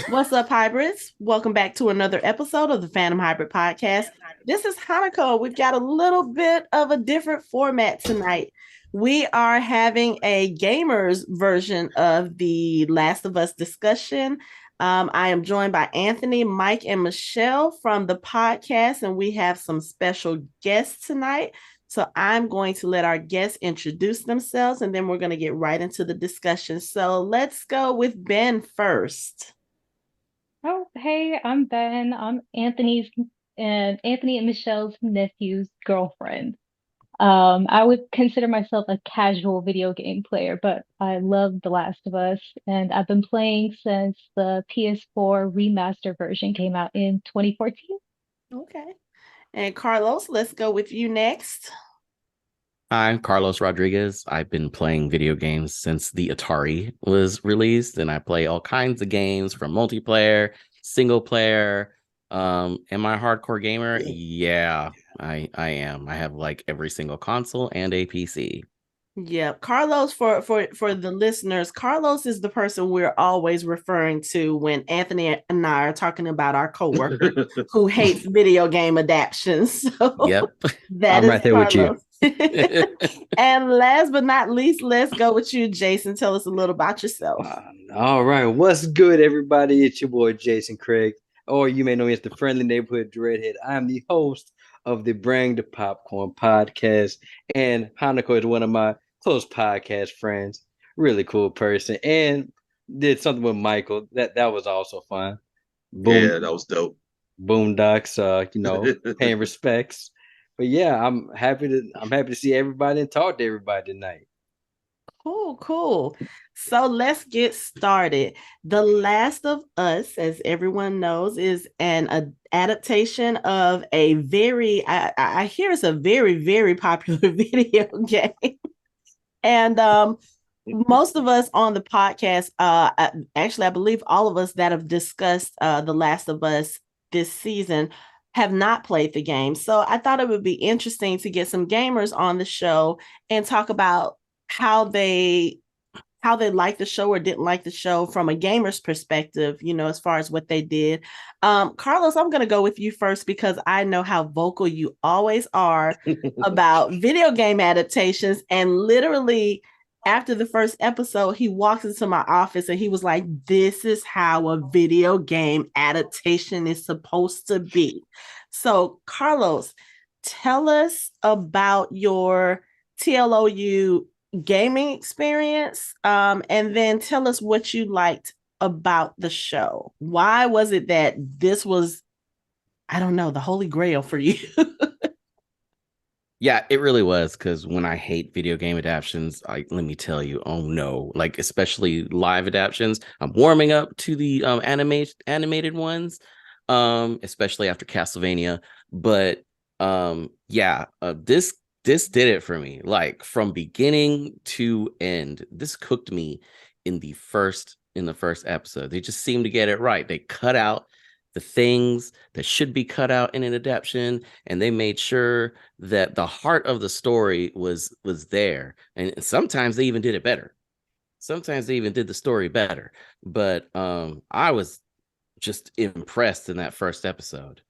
What's up, hybrids? Welcome back to another episode of the Fandom Hybrid Podcast. This is Hanako. We've got a little bit of a different format tonight. We are having a gamers version of the Last of Us discussion. I am joined by Anthony, Mike, and Michelle from the podcast, and we have some special guests tonight. So I'm going to let our guests introduce themselves, and then we're going to get right into the discussion. So let's go with Ben first. Oh, hey, I'm Ben. I'm Anthony and Michelle's nephew's girlfriend. I would consider myself a casual video game player, but I love The Last of Us, and I've been playing since the PS4 remaster version came out in 2014. Okay. And Carlos, let's go with you next. I'm Carlos Rodriguez. I've been playing video games since the Atari was released, and I play all kinds of games from multiplayer, single player. Am I a hardcore gamer? Yeah, I am. I have like every single console and a PC. Yeah, Carlos for the listeners, Carlos is the person we're always referring to when Anthony and I are talking about our coworker who hates video game adaptions. So Yep. that I'm is right there with you. Carlos. And last but not least, let's go with you, Jason. Tell us a little about yourself. All right, what's good, everybody? It's your boy Jason Craig, or you may know me as the friendly neighborhood dreadhead. I'm the host of the Bring the Popcorn podcast, and Hanako is one of my close podcast friends. Really cool person, and did something with Michael that was also fun. Boom, Yeah, that was dope. Boondocks, paying respects. But yeah, I'm happy to see everybody and talk to everybody tonight. Cool, cool. So let's get started. The Last of Us, as everyone knows, is an adaptation of a I hear it's a very, very popular video game. And most of us on the podcast, actually, I believe all of us that have discussed The Last of Us this season have not played the game. So I thought it would be interesting to get some gamers on the show and talk about how they how they liked the show or didn't like the show from a gamer's perspective, as far as what they did. Carlos, I'm going to go with you first because I know how vocal you always are about video game adaptations. And literally, after the first episode, he walks into my office and he was like, "This is how a video game adaptation is supposed to be." So, Carlos, tell us about your TLOU gaming experience, and then tell us what you liked about the show. Why was it that this was, I don't know, the holy grail for you? Yeah, it really was because when I hate video game adaptions, let me tell you, oh no, like especially live adaptions. I'm warming up to the animated ones, especially after Castlevania. But yeah, this did it for me. Like from beginning to end, this cooked me in the first episode. They just seemed to get it right. They cut out the things that should be cut out in an adaptation, and they made sure that the heart of the story was there. And sometimes they even did it better. Sometimes they even did the story better. But I was just impressed in that first episode.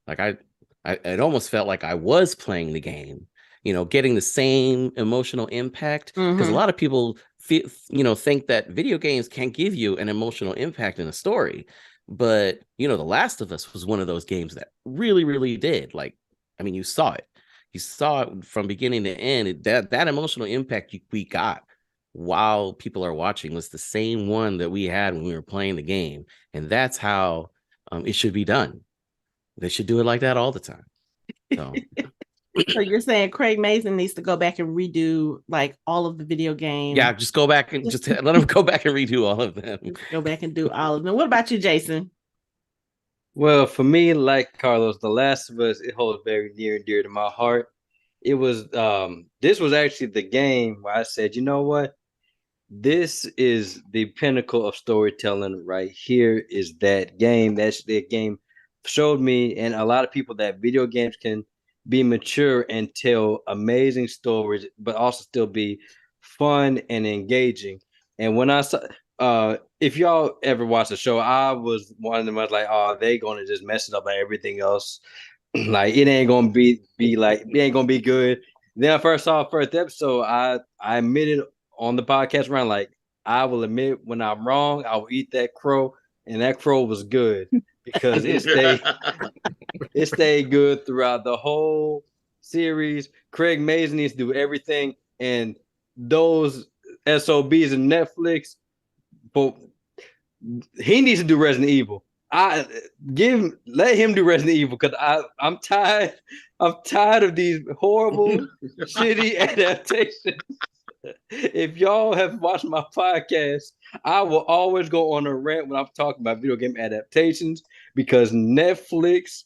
Like I it almost felt like I was playing the game, getting the same emotional impact. Because a Mm-hmm. lot of people think that video games can't give you an emotional impact in a story. But The Last of Us was one of those games that really, really did. Like, I mean, you saw it. You saw it from beginning to end. That emotional impact we got while people are watching was the same one that we had when we were playing the game. And that's how it should be done. They should do it like that all the time. So So you're saying Craig Mazin needs to go back and redo like all of the video yeah, game. just go back and just let them go back and redo all of them. Go back and do all of them. What about you, Jason? Well, for me, like Carlos, The Last of Us, it holds very near and dear to my heart. This was actually the game where I said, you know what? This is the pinnacle of storytelling right here is that game. That's the game showed me and a lot of people that video games can be mature and tell amazing stories, but also still be fun and engaging. And when I saw if y'all ever watch the show, I was one of them was like, oh, they gonna just mess it up like everything else. Like it ain't gonna be like it ain't gonna be good. Then I first saw the first episode, I admitted on the podcast run, like I will admit when I'm wrong, I will eat that crow, and that crow was good because it stayed good throughout the whole series. Craig Mazin needs to do everything, and those SOBs in Netflix, but he needs to do Resident Evil. Let him do Resident Evil because I'm tired. I'm tired of these horrible, shitty adaptations. If y'all have watched my podcast, I will always go on a rant when I'm talking about video game adaptations because Netflix,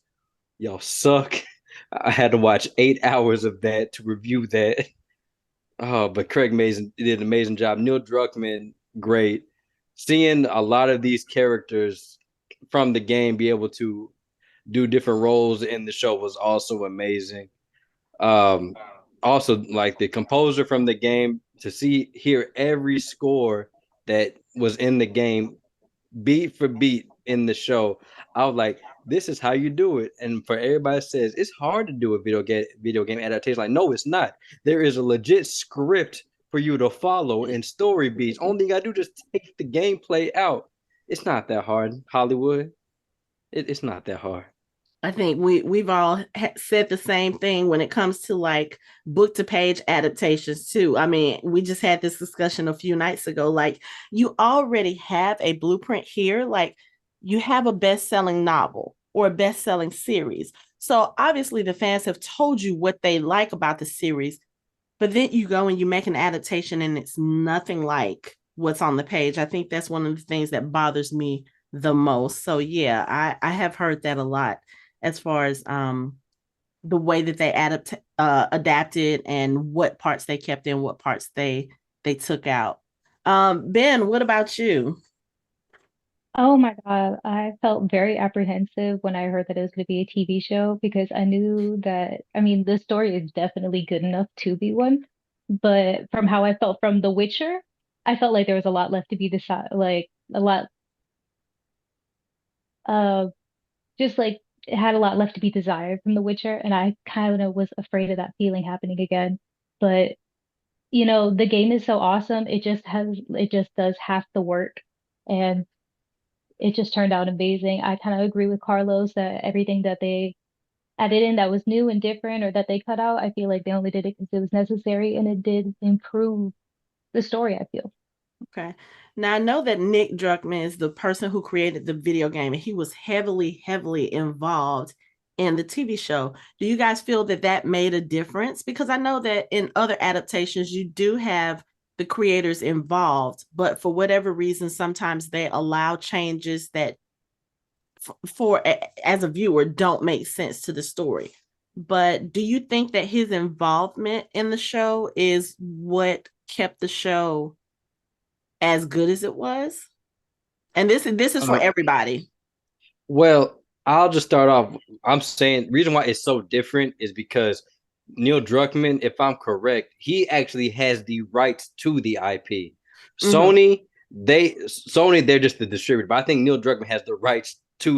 y'all suck. I had to watch 8 hours of that to review that. Oh, but Craig Mazin did an amazing job. Neil Druckmann, great. Seeing a lot of these characters from the game be able to do different roles in the show was also amazing. Um, Also, like the composer from the game to hear every score that was in the game beat for beat in the show. I was like, this is how you do it. And for everybody says it's hard to do a video game adaptation. Like, no, it's not. There is a legit script for you to follow and story beats. Only thing you gotta do is just take the gameplay out. It's not that hard, Hollywood. It's not that hard. I think we've all said the same thing when it comes to like book to page adaptations too. I mean, we just had this discussion a few nights ago. Like, you already have a blueprint here. Like, you have a best-selling novel or a best-selling series. So obviously the fans have told you what they like about the series, but then you go and you make an adaptation and it's nothing like what's on the page. I think that's one of the things that bothers me the most. So yeah, I have heard that a lot as far as the way that they adapted and what parts they kept in, what parts they took out. Ben, what about you? Oh my God, I felt very apprehensive when I heard that it was going to be a TV show because I knew that, I mean, the story is definitely good enough to be one, but from how I felt from The Witcher, I felt like there was a lot left to be decided, like a lot, uh, just like it had a lot left to be desired from The Witcher, and I kind of was afraid of that feeling happening again. But the game is so awesome, it just does half the work. And it just turned out amazing. I kind of agree with Carlos that everything that they added in that was new and different or that they cut out, I feel like they only did it because it was necessary and it did improve the story, I feel. Okay. Now I know that Nick Druckmann is the person who created the video game, and he was heavily, heavily involved in the TV show. Do you guys feel that that made a difference? Because I know that in other adaptations, you do have the creators involved, but for whatever reason, sometimes they allow changes that as a viewer don't make sense to the story. But do you think that his involvement in the show is what kept the show as good as it was? And this is for Uh, everybody. well, I'll just start off. I'm saying reason why it's so different is because Neil Druckmann, if I'm correct, he actually has the rights to the IP. Mm-hmm. Sony, they're just the distributor, but I think Neil Druckmann has the rights to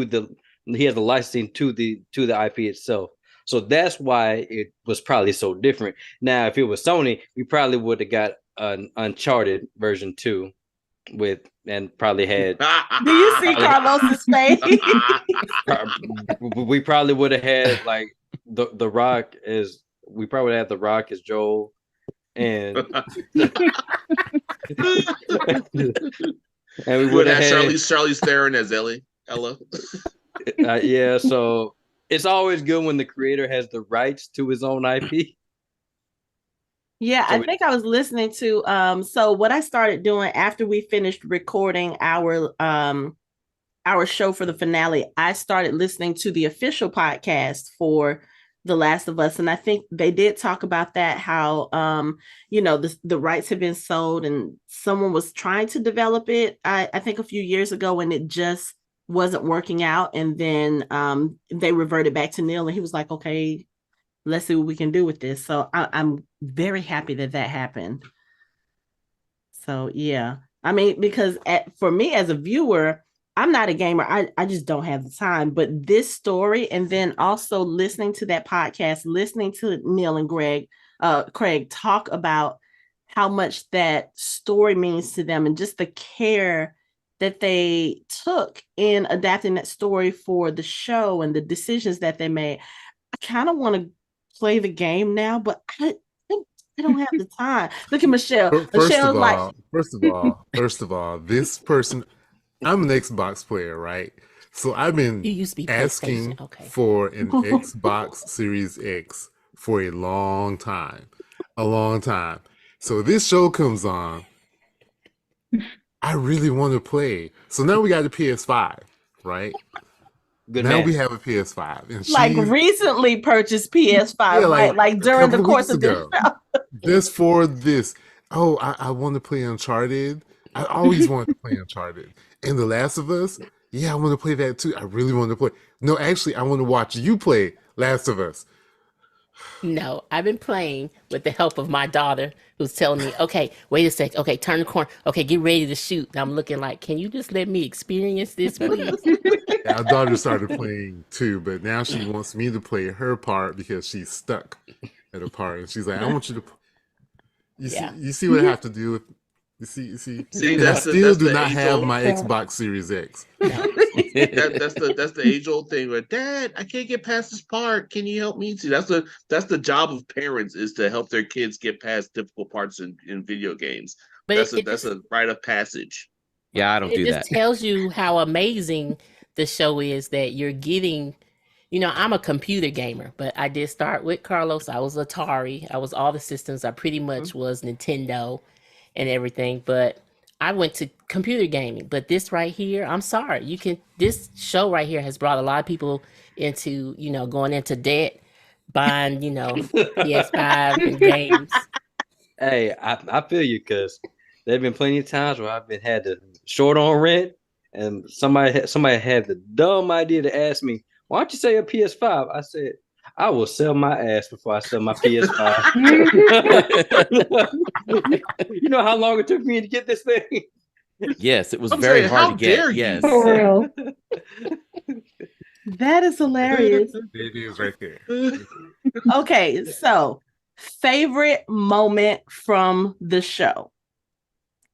he has the licensing to the IP itself. So that's why it was probably so different. Now, if it was Sony, we probably would have got an Uncharted version 2 with and probably had Do you see Carlos's face? we probably would have had like the Rock as we probably had the Rock as Joel and and we would would have have had Charlize Theron as Ellie. Ella. yeah, so it's always good when the creator has the rights to his own IP. Yeah, So I think I was listening to so what I started doing after we finished recording our show for the finale, I started listening to the official podcast for The Last of Us. And I think they did talk about that, how the rights have been sold and someone was trying to develop it, I think a few years ago, and it just wasn't working out. And then they reverted back to Neil and he was like, okay, let's see what we can do with this. So I'm very happy that happened. So yeah. I mean, because for me as a viewer, I'm not a gamer. I just don't have the time. But this story, and then also listening to that podcast, listening to Neil and Craig talk about how much that story means to them and just the care that they took in adapting that story for the show and the decisions that they made. I kind of want to play the game now, but I don't have the time. Look at Michelle. First of Michelle's like, all, this person, I'm an Xbox player, right? So I've been You used to be asking PlayStation. Okay. for an Xbox Series X for a long time. A long time. So this show comes on. I really want to play. So now we got a PS5, right? Good Now man. we have a PS5. And like she's recently purchased PS5, Yeah, right? Like a during the couple course weeks of this ago. show. Just for this. Oh, I want to play Uncharted. I always wanted to play Uncharted. And The Last of Us, yeah, I want to play that too. I really want to play. No, actually, I want to watch you play Last of Us. No, I've been playing with the help of my daughter who's telling me, okay, wait a sec. Okay, turn the corner. Okay, get ready to shoot. And I'm looking like, can you just let me experience this, please? Our daughter started playing too, but now she wants me to play her part because she's stuck at a part. And she's like, I want you to. Yeah. You see what I have to do with. You see. See, And I that's still do the not have age-old- my Xbox Series X. that's the age old thing where Dad, I can't get past this part. Can you help me? See, that's the job of parents is to help their kids get past difficult parts in video games. But That's a rite of passage. Yeah, I don't do it that. just tells you how amazing the show is that you're getting. You know, I'm a computer gamer, but I did start with Carlos. I was Atari. I was all the systems. I pretty much was Nintendo and everything, but I went to computer gaming. But this right here, I'm sorry, this show right here has brought a lot of people into, going into debt, buying, PS5 and games. Hey, I feel you because there have been plenty of times where I've been had to short on rent, and somebody had the dumb idea to ask me, "Why don't you sell your PS5?" I said, "I will sell my ass before I sell my PS5." You know how long it took me to get this thing? Yes, it was I'm very saying, hard how to get. dare you? Yes. For real. That is hilarious. It is right there. Okay, so favorite moment from the show.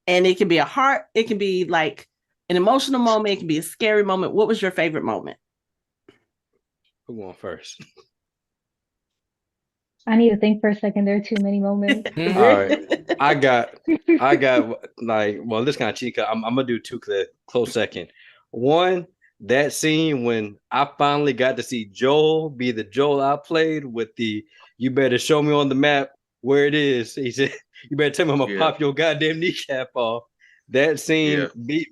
And it can be it can be like an emotional moment, it can be a scary moment. What was your favorite moment? Who going first? I need to think for a second. There are too many moments. All right, I got like, well, this kind of cheat. I'm gonna do two close second. One, that scene when I finally got to see Joel be the Joel I played with the "You better show me on the map where it is." He said, "You better tell me I'm gonna pop your goddamn kneecap off." That scene,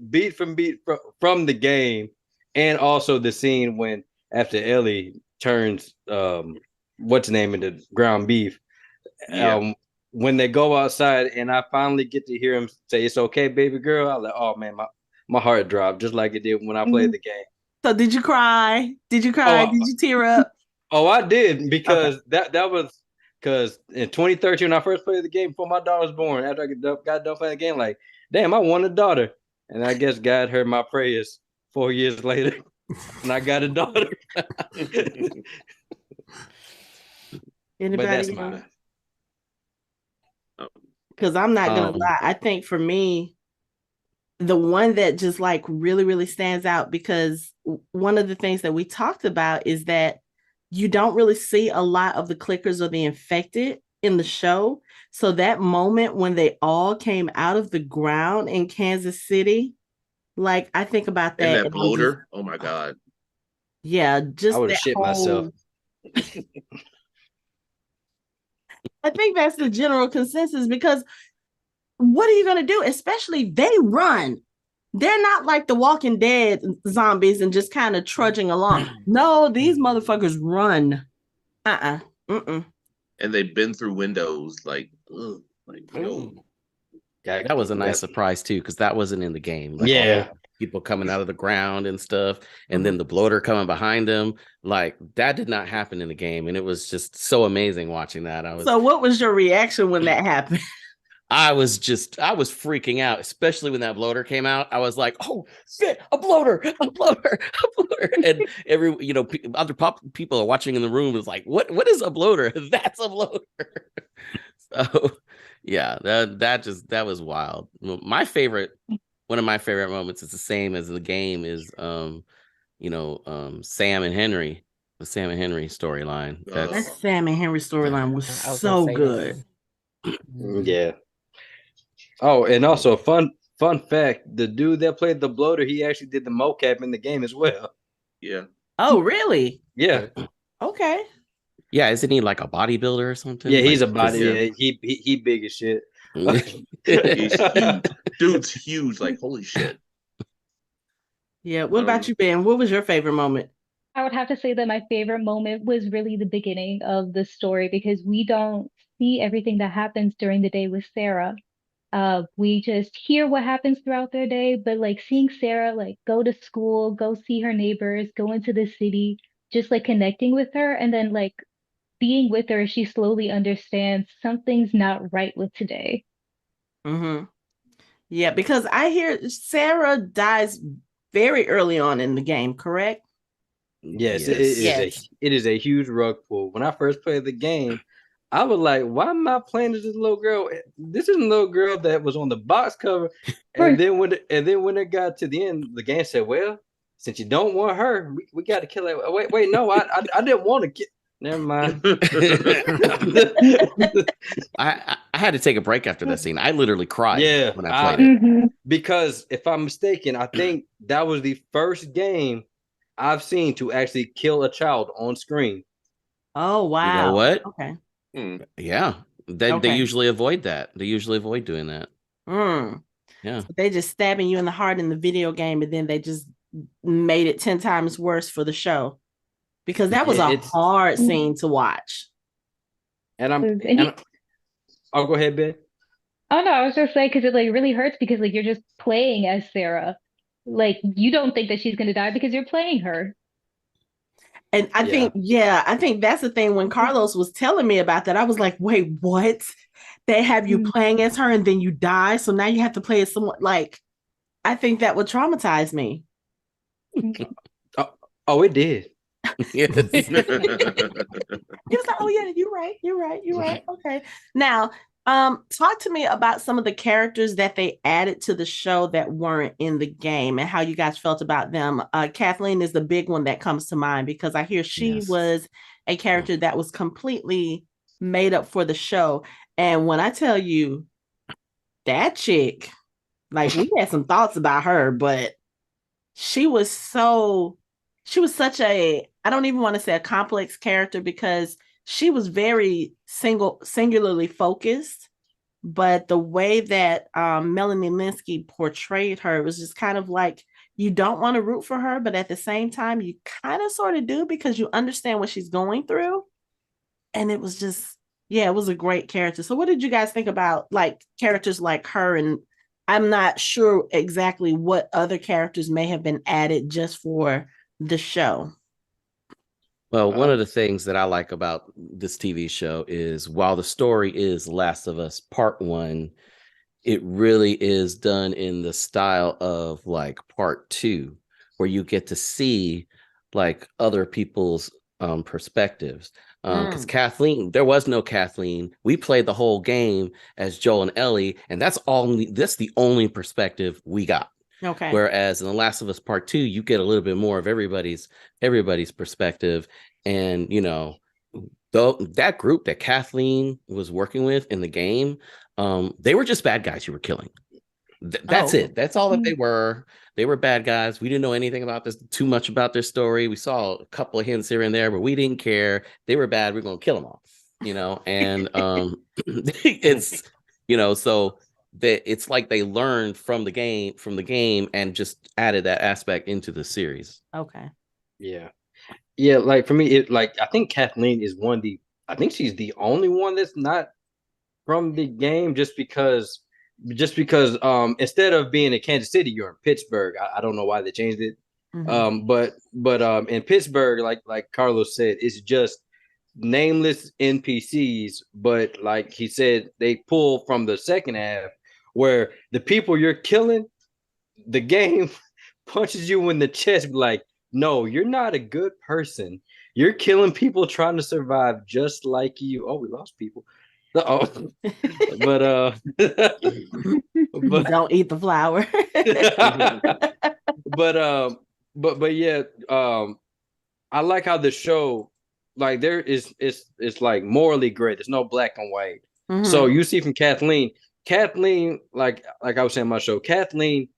beat from the game, and also the scene when after Ellie turns what's the name of the ground beef. When they go outside and I finally get to hear him say, "It's okay, baby girl," I was like, oh man, my heart dropped just like it did when I played the game. So did you cry? Did you cry? Did you tear up? Oh, I did, because that was because in 2013 when I first played the game before my daughter was born, after I got done playing the game, like, damn, I want a daughter. And I guess God heard my prayers 4 years later and I got a daughter. Anybody? But that's mine. Because I'm not gonna lie, I think for me, the one that just like really, really stands out, because one of the things that we talked about is that you don't really see a lot of the clickers or the infected in the show. So that moment when they all came out of the ground in Kansas City, like I think about that. And that bloater, oh my God. Yeah, just I would have that shit myself. I think that's the general consensus, because what are you going to do? Especially they run. They're not like the Walking Dead zombies and just kind of trudging along. No, these motherfuckers run. Mm-mm. And they've been through windows like no. Yeah, that was a nice surprise too, because that wasn't in the game. Like, yeah, people coming out of the ground and stuff, and then the bloater coming behind them, like that did not happen in the game, and it was just so amazing watching that. So what was your reaction when that happened? I was freaking out, especially when that bloater came out. I was like, "Oh shit, a bloater, a bloater, a bloater!" And other people are watching in the room was like, "What is a bloater? That's a bloater." So, yeah, that was wild. One of my favorite moments is the same as the game is, Sam and Henry, the Sam and Henry storyline. That Sam and Henry storyline was I was gonna so say good. Yeah. Oh, and also fun fact: the dude that played the bloater, he actually did the mocap in the game as well. Yeah. Oh, really? Yeah. Okay. Yeah, isn't he like a bodybuilder or something? Yeah, he's like, a body. yeah. Yeah, he big as shit. He's huge. Dude's huge. Like, holy shit. Yeah. What about you, Ben? What was your favorite moment? I would have to say that my favorite moment was really the beginning of the story because we don't see everything that happens during the day with Sarah. We just hear what happens throughout their day, but like seeing Sarah like go to school, go see her neighbors, go into the city, just like connecting with her and then like being with her, she slowly understands something's not right with today. Mm-hmm. Yeah, because I hear Sarah dies very early on in the game, correct? Yes, Yes. it is a huge rug pull. When I first played the game, I was like, why am I playing as this little girl? This is a little girl that was on the box cover. And Right. then when it got to the end, the game said, well, since you don't want her, we got to kill her. Wait, no, I didn't want to kill. Never mind. I had to take a break after that scene. I literally cried Yeah, when I played it. Mhm. because if I'm mistaken, I think that was the first game I've seen to actually kill a child on screen. Oh, wow. You know what? Okay. Yeah, they Okay. usually avoid that. They usually avoid doing that. Yeah. So they just stabbing you in the heart in the video game, and then they just made it 10 times worse for the show because that was a It's hard scene to watch. and And go ahead, Ben. oh no, I was just saying because it like really hurts because like you're just playing as Sarah. Like you don't think that she's gonna die because you're playing her. And I think that's the thing. When Carlos was telling me about that, I was like, wait, what? They have you playing as her and then you die. So now you have to play as someone like, I think that would traumatize me. Oh, it did. Yes. He was like, oh yeah, you're right. Okay. Now, talk to me about some of the characters that they added to the show that weren't in the game and how you guys felt about them. Kathleen is the big one that comes to mind because I hear she was a character that was completely made up for the show. And when I tell you that chick, like we had some thoughts about her, but she was such a, I don't even want to say a complex character because she was very singularly focused, but the way that Melanie Linsky portrayed her was just kind of like you don't want to root for her, but at the same time you kind of sort of do because you understand what she's going through. And it was just, yeah, it was a great character. So what did you guys think about like characters like her? And I'm not sure exactly what other characters may have been added just for the show. Well, one of the things that I like about this TV show is while the story is Last of Us Part 1, it really is done in the style of like Part 2, where you get to see like other people's perspectives. Because Kathleen, there was no Kathleen. We played the whole game as Joel and Ellie, and that's the only perspective we got. Okay. Whereas in The Last of Us Part 2, you get a little bit more of everybody's perspective. And though that group that Kathleen was working with in the game, they were just bad guys you were killing. That's it. That's all that they were. They were bad guys. We didn't know anything about this, too much about their story. We saw a couple of hints here and there, but we didn't care. They were bad. We're gonna kill them all. And it's so that it's like they learned from the game and just added that aspect into the series. Okay. Yeah, like for me, I think Kathleen is I think she's the only one that's not from the game just because instead of being in Kansas City, you're in Pittsburgh. I don't know why they changed it. But in Pittsburgh, like Carlos said, it's just nameless NPCs, but like he said, they pull from the second half where the people you're killing, the game punches you in the chest, like, no, you're not a good person. You're killing people trying to survive just like you. Oh, we lost people. Oh, but but Don't eat the flower. but but yeah, I like how the show, like, there is it's like morally gray. There's no black and white. So Mhm. you see from Kathleen, like I was saying in my show, Kathleen,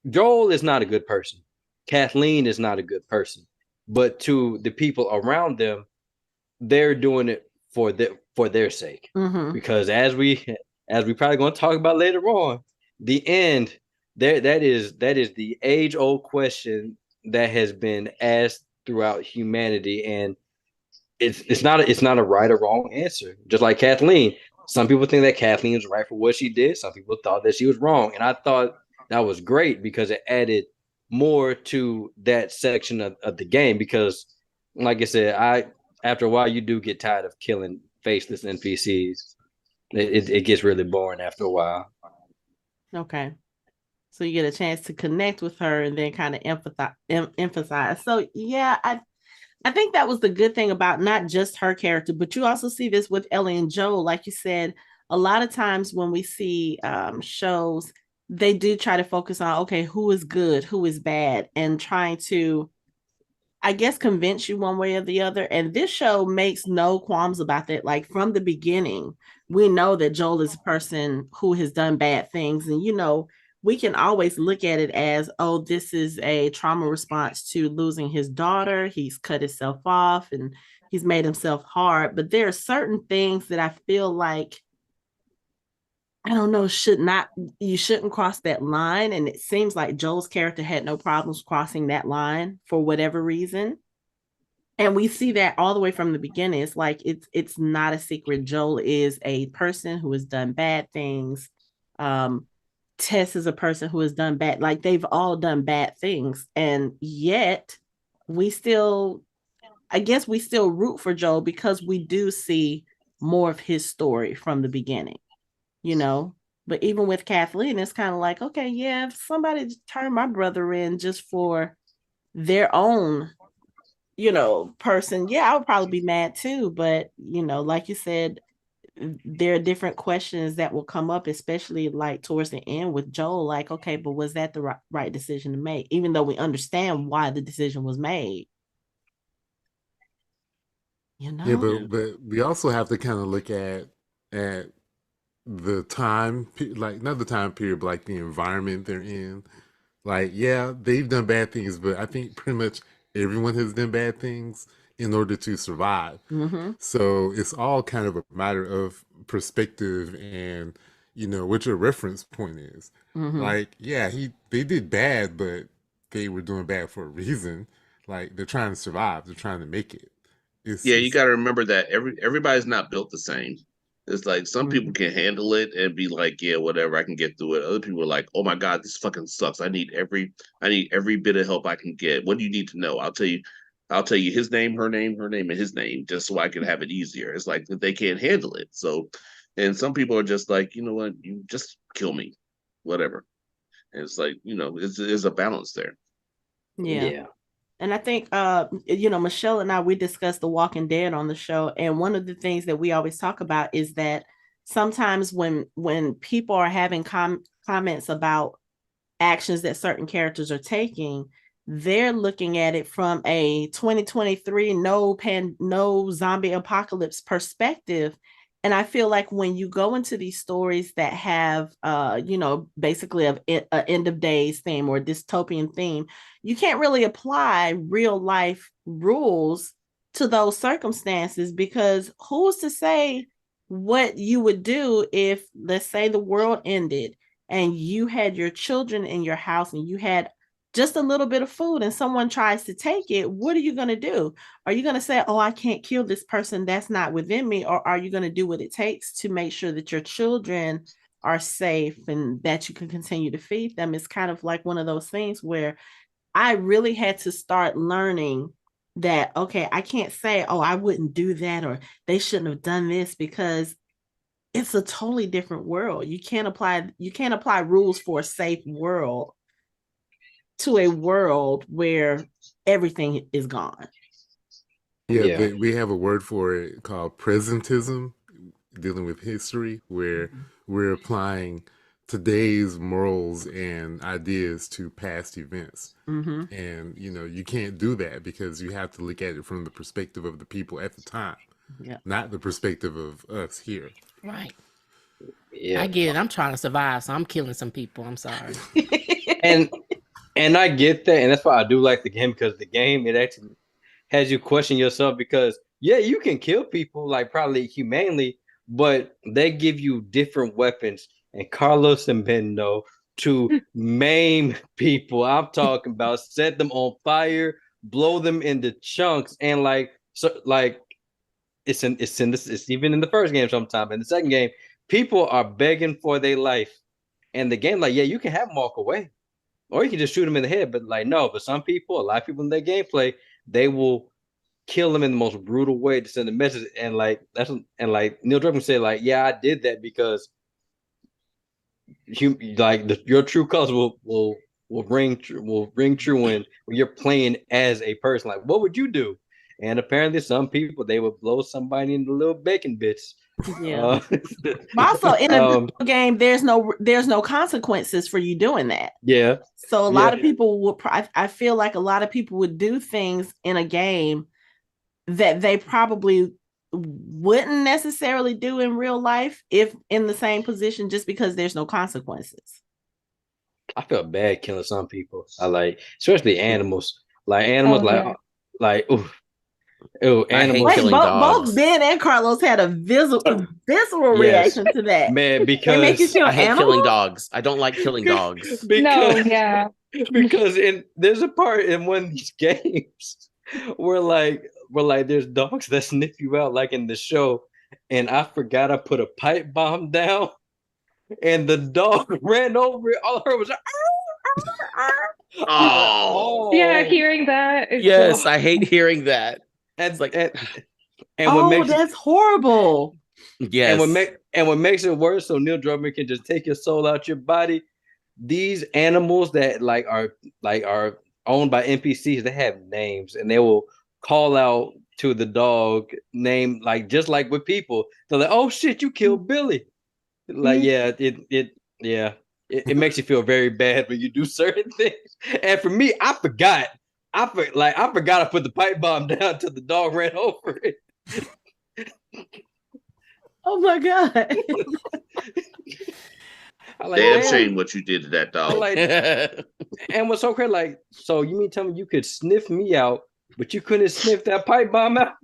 Joel is not a good person. Kathleen is not a good person. But to the people around them, they're doing it for their sake. Mhm. Because as we probably going to talk about later on, the end, there that is the age old question that has been asked throughout humanity, and it's not a right or wrong answer. Just like Kathleen, some people think that Kathleen was right for what she did. Some people thought that she was wrong, and I thought that was great because it added more to that section of the game. Because, like I said, I after a while you do get tired of killing faceless NPCs. It gets really boring after a while. Okay. So you get a chance to connect with her and then kind of emphasize. So yeah, I think that was the good thing about not just her character, but you also see this with Ellie and Joel. Like you said, a lot of times when we see shows, they do try to focus on, okay, who is good, who is bad, and trying to, I guess, convince you one way or the other. And this show makes no qualms about that. Like from the beginning, we know that Joel is a person who has done bad things. And, we can always look at it as, oh, this is a trauma response to losing his daughter. He's cut himself off and he's made himself hard. But there are certain things that I feel like, I don't know, you shouldn't cross that line. And it seems like Joel's character had no problems crossing that line for whatever reason. And we see that all the way from the beginning. It's like it's not a secret. Joel is a person who has done bad things. um Tess is a person who has done bad, like they've all done bad things, and yet we still, I guess we still root for Joel because we do see more of his story from the beginning, you know. But even with Kathleen, it's kind of like, okay, yeah, if somebody turned my brother in just for their own, person, yeah, I would probably be mad too. But, like you said, there are different questions that will come up, especially like towards the end with Joel. Like, okay, but was that the right decision to make? Even though we understand why the decision was made, you Yeah, know? but we also have to kind of look at the like not the time period, but like the environment they're in. Like, yeah, they've done bad things, but I think pretty much everyone has done bad things in order to survive. Mm-hmm. So it's all kind of a matter of perspective and what your reference point is. Mm-hmm. Like, yeah, they did bad, but they were doing bad for a reason. Like they're trying to survive, they're trying to make it. Yeah, you It's got to remember that everybody's not built the same. It's like some Mm-hmm. people can handle it and be like, yeah, whatever, I can get through it. Other people are like, oh my God, this fucking sucks. I need every bit of help I can get. What do you need to know? I'll tell you his name, her name, and his name, just so I can have it easier. It's like they can't handle it. So, and some people are just like, you know what, you just kill me, whatever. And it's like, there's a balance there. Yeah. Yeah. And I think, Michelle and I, we discussed The Walking Dead on the show. And one of the things that we always talk about is that sometimes when people are having comments about actions that certain characters are taking, they're looking at it from a 2023 no zombie apocalypse perspective. And I feel like when you go into these stories that have basically a end of days theme or dystopian theme, you can't really apply real life rules to those circumstances, because who's to say what you would do if, let's say, the world ended and you had your children in your house and you had just a little bit of food and someone tries to take it? What are you going to do? Are you going to say, oh, I can't kill this person, that's not within me? Or are you going to do what it takes to make sure that your children are safe and that you can continue to feed them? It's kind of like one of those things where I really had to start learning that, okay, I can't say, oh, I wouldn't do that or they shouldn't have done this, because it's a totally different world. You can't apply rules for a safe world to a world where everything is gone. Yeah, Yeah. we have a word for it called presentism, dealing with history, where we're applying today's morals and ideas to past events. Mm-hmm. And, you can't do that because you have to look at it from the perspective of the people at the time, Yeah. not the perspective of us here. Right. Yeah. I get it. I'm trying to survive, so I'm killing some people. I'm sorry. And I get that, and that's why I do like the game, because the game, it actually has you question yourself, because yeah, you can kill people like probably humanely, but they give you different weapons, and Carlos and Ben know to maim people. I'm talking about set them on fire, blow them into chunks, and it's even in the first game sometime. In the second game, people are begging for their life. And the game, like, yeah, you can have them walk away. Or you can just shoot them in the head. But like, no, but some people, a lot of people in their gameplay, they will kill them in the most brutal way to send a message. And like like Neil Druckmann said, like, yeah, I did that because your true colors will ring true when you're playing as a person. Like, what would you do? And apparently, some people, they would blow somebody into little bacon bits. Yeah. Also, in a video game, there's no consequences for you doing that. Yeah. So a lot of people would. I feel like a lot of people would do things in a game that they probably wouldn't necessarily do in real life if in the same position, just because there's no consequences. I feel bad killing some people. I like, especially animals. Like animals, ooh, animals. I hate Wait, killing dogs. both Ben and Carlos had a visceral reaction to that. Man, They make you because feel I hate animals? killing dogs. I don't like killing dogs. No, yeah. because there's a part in one of these games where there's dogs that sniff you out, like in the show, and I forgot I put a pipe bomb down, and the dog ran over it. All I heard was Oh, Yeah, hearing that is Yes, so... I hate hearing that. and It's like, and what makes that's horrible. yes. and what makes it worse, so Neil Druckmann can just take your soul out your body. These animals that are owned by NPCs, they have names, and they will call out to the dog name, like just like with people. They're like, "Oh shit, you killed Billy!" Like, yeah, it makes you feel very bad when you do certain things. And for me, I forgot. I forgot I put the pipe bomb down till the dog ran over it. Oh my God. damn shame what you did to that dog. And what's so crazy, like, so you mean tell me you could sniff me out, but you couldn't sniff that pipe bomb out?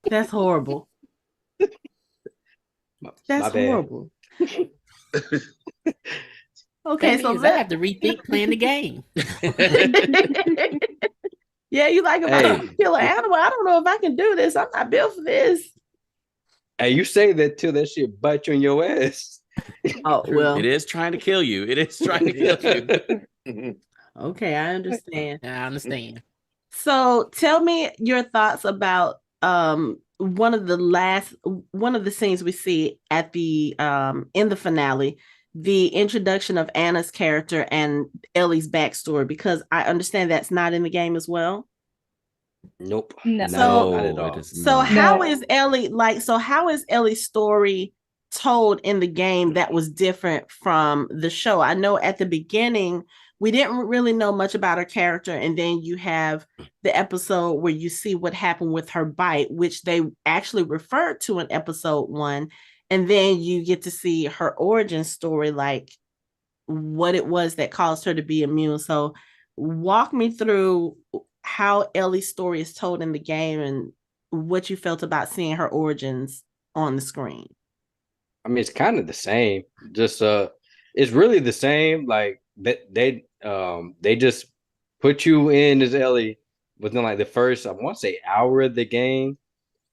That's horrible. That's horrible. Okay, so I have to rethink playing the game. Yeah, you like, if I don't kill an animal, I don't know if I can do this. I'm not built for this. Hey, you say that till that shit bite you in your ass. Oh, well. It is trying to kill you. It is trying to kill you. Okay, I understand. I understand. So tell me your thoughts about one of the scenes we see at the in the finale, the introduction of Anna's character and Ellie's backstory, because I understand that's not in the game as well. Nope. No. Not at all. So how is Ellie's story told in the game that was different from the show? I know at the beginning we didn't really know much about her character, and then you have the episode where you see what happened with her bite, which they actually referred to in episode 1, and then you get to see her origin story, like what it was that caused her to be immune. So walk me through how Ellie's story is told in the game and what you felt about seeing her origins on the screen. I mean, it's kind of the same. Just it's really the same. Like they just put you in as Ellie within like the first, I want to say, hour of the game,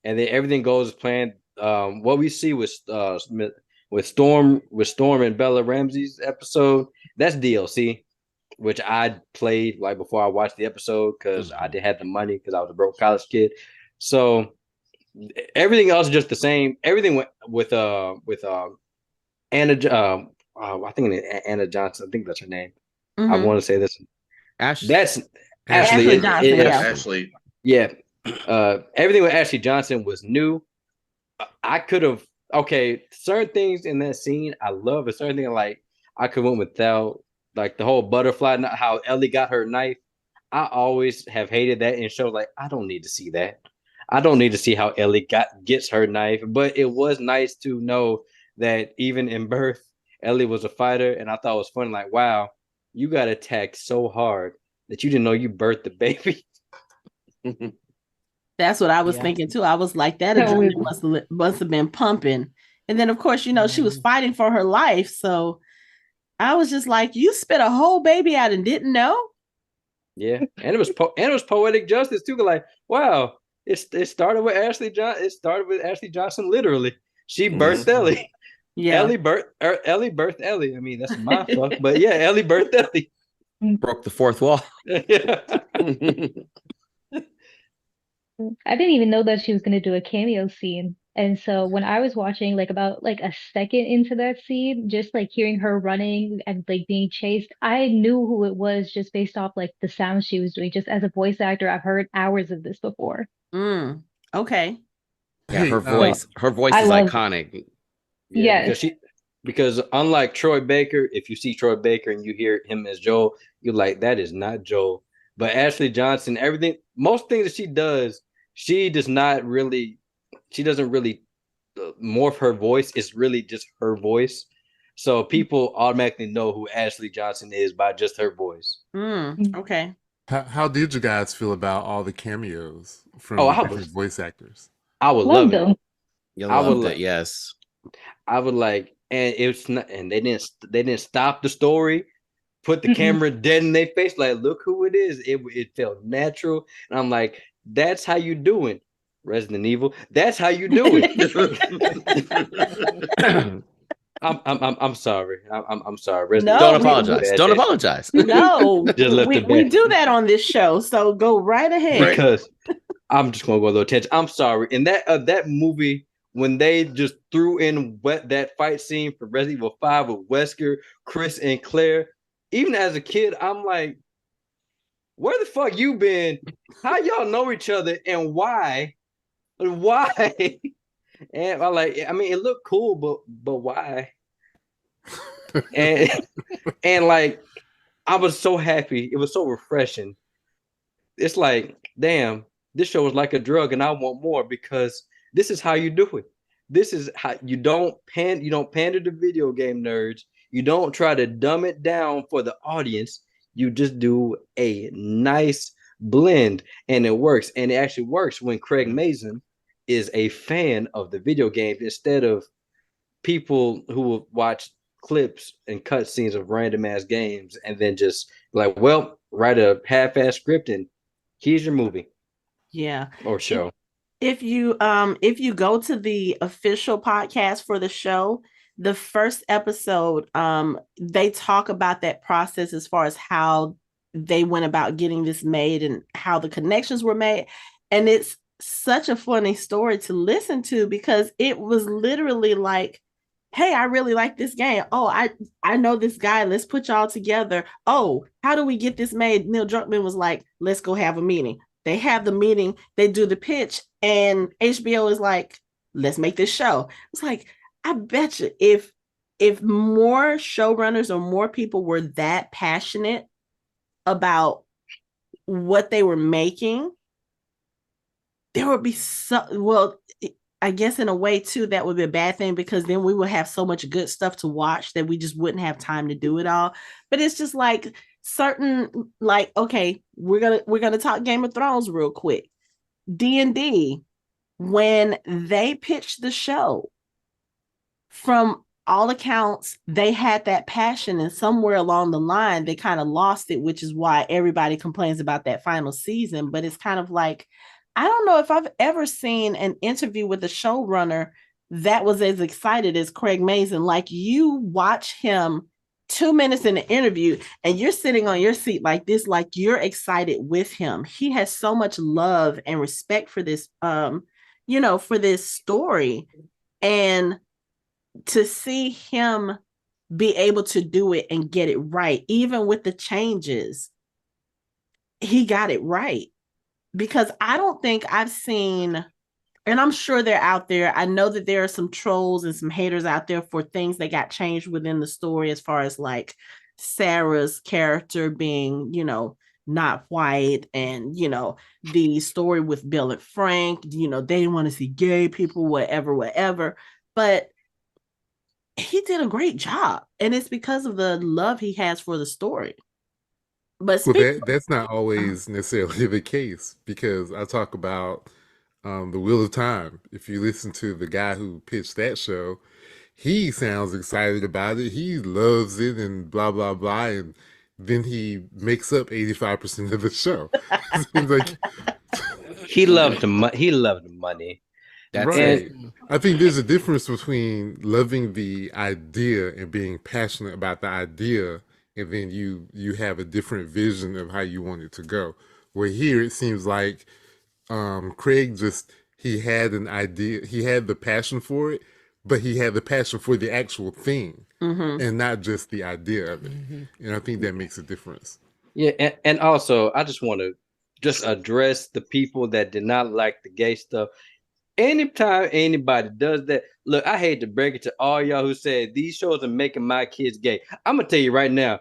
and then everything goes as planned. What we see with Storm and Bella Ramsey's episode, that's DLC. which I played like before I watched the episode because I didn't have the money because I was a broke college kid. So everything else is just the same. Everything went with Anna. I think Anna Johnson. I think that's her name. I Mhm. want to say this. Ash. That's Ashley Ashley Ashley. Johnson, yeah. Ashley. Yeah. Everything with Ashley Johnson was new. I could have certain things in that scene I love, but certain thing like I could went without, like the whole butterfly, not how Ellie got her knife. I always have hated that in shows. Like I don't need to see that. I don't need to see how Ellie gets her knife. But it was nice to know that even in birth, Ellie was a fighter, and I thought it was fun. Like, wow, you got attacked so hard that you didn't know you birthed the baby. That's what I was Yeah. thinking too. I was like, that No, it- adrenaline must have been pumping. And then, of course, she was Mhm. fighting for her life. So I was just like, you spit a whole baby out and didn't know? Yeah, and it was poetic justice too. Like, wow, it started with Ashley John. It started with Ashley Johnson. Literally, she birthed Mhm. Ellie. Yeah. Ellie birthed Ellie. I mean, that's a mind fuck, but yeah, Ellie birthed Ellie. Broke the fourth wall. Yeah. I didn't even know that she was gonna do a cameo scene. And so when I was watching like about like a second into that scene, just like hearing her running and like being chased, I knew who it was just based off like the sound she was doing. Just as a voice actor, I've heard hours of this before. Okay. Yeah, Hey, her voice I is love iconic. Yeah, yes. because unlike Troy Baker, if you see Troy Baker and you hear him as Joel, you're like, that is not Joel. But Ashley Johnson, most things that she doesn't really morph her voice. It's really just her voice. So people automatically know who Ashley Johnson is by just her voice. Okay. how did you guys feel about all the cameos Oh, from different voice actors? I would love Loved it. them. You I would loved like. it, yes. I would like, and it's not, and they didn't stop the story, put the Mm-mm. camera dead in their face, like look who it is. It felt natural, and I'm like, that's how you doing, Resident Evil. That's how you do it. I'm sorry. I'm sorry. Resident No, Don't Evil just left a apologize. bad Don't taste. apologize. No, Just left a we bad do that on this show. So go right ahead. Right. because I'm just gonna go a little tangent. I'm sorry. In that movie, when they just threw in that fight scene for Resident Evil 5 with Wesker, Chris, and Claire, even as a kid, I'm like, where the fuck you been? How y'all know each other and why? Why? And I mean, it looked cool, but why? And and like I was so happy. It was so refreshing. It's like, damn, this show is like a drug, and I want more because this is how you do it. This is how you don't pander to video game nerds. You don't try to dumb it down for the audience. You just do a nice blend, and it works. And it actually works when Craig Mazin is a fan of the video games instead of people who will watch clips and cutscenes of random ass games and then just like, well, write a half-ass script and here's your movie Yeah. or show. If you go to the official podcast for the show, the first episode, they talk about that process as far as how they went about getting this made and how the connections were made. And it's such a funny story to listen to because it was literally like, hey, I really like this game. Oh, I know this guy. Let's put y'all together. Oh, how do we get this made? Neil Druckmann was like, let's go have a meeting. They have the meeting, they do the pitch, and HBO is like, let's make this show. It's like, I bet you if more showrunners or more people were that passionate about what they were making, there would be I guess in a way too, that would be a bad thing because then we would have so much good stuff to watch that we just wouldn't have time to do it all. But it's just like certain, like, okay, we're gonna talk Game of Thrones real quick. D&D, when they pitched the show, from all accounts, they had that passion, and somewhere along the line, they kind of lost it, which is why everybody complains about that final season. But it's kind of like, I don't know if I've ever seen an interview with a showrunner that was as excited as Craig Mazin. Like, you watch him 2 minutes in the interview and you're sitting on your seat like this, like you're excited with him. He has so much love and respect for this, for this story. And to see him be able to do it and get it right, even with the changes, he got it right. Because I don't think I've seen, and I'm sure they're out there. I know that there are some trolls and some haters out there for things that got changed within the story, as far as like Sarah's character being, not white, and, the story with Bill and Frank, they didn't want to see gay people, whatever. But he did a great job. And it's because of the love he has for the story. But that's not always necessarily the case, because I talk about The Wheel of Time. If you listen to the guy who pitched that show, he sounds excited about it. He loves it and blah, blah, blah. And then he makes up 85% of the show. Like, he loved the money. That's right. it. I think there's a difference between loving the idea and being passionate about the idea, and then you have a different vision of how you want it to go. Where here it seems like Craig he had an idea, he had the passion for it, but he had the passion for the actual thing, and not just the idea of it. And I think that makes a difference. Yeah, and also I just want to just address the people that did not like the gay stuff. Anytime anybody does that, look, I hate to break it to all y'all who said these shows are making my kids gay. I'm gonna tell you right now,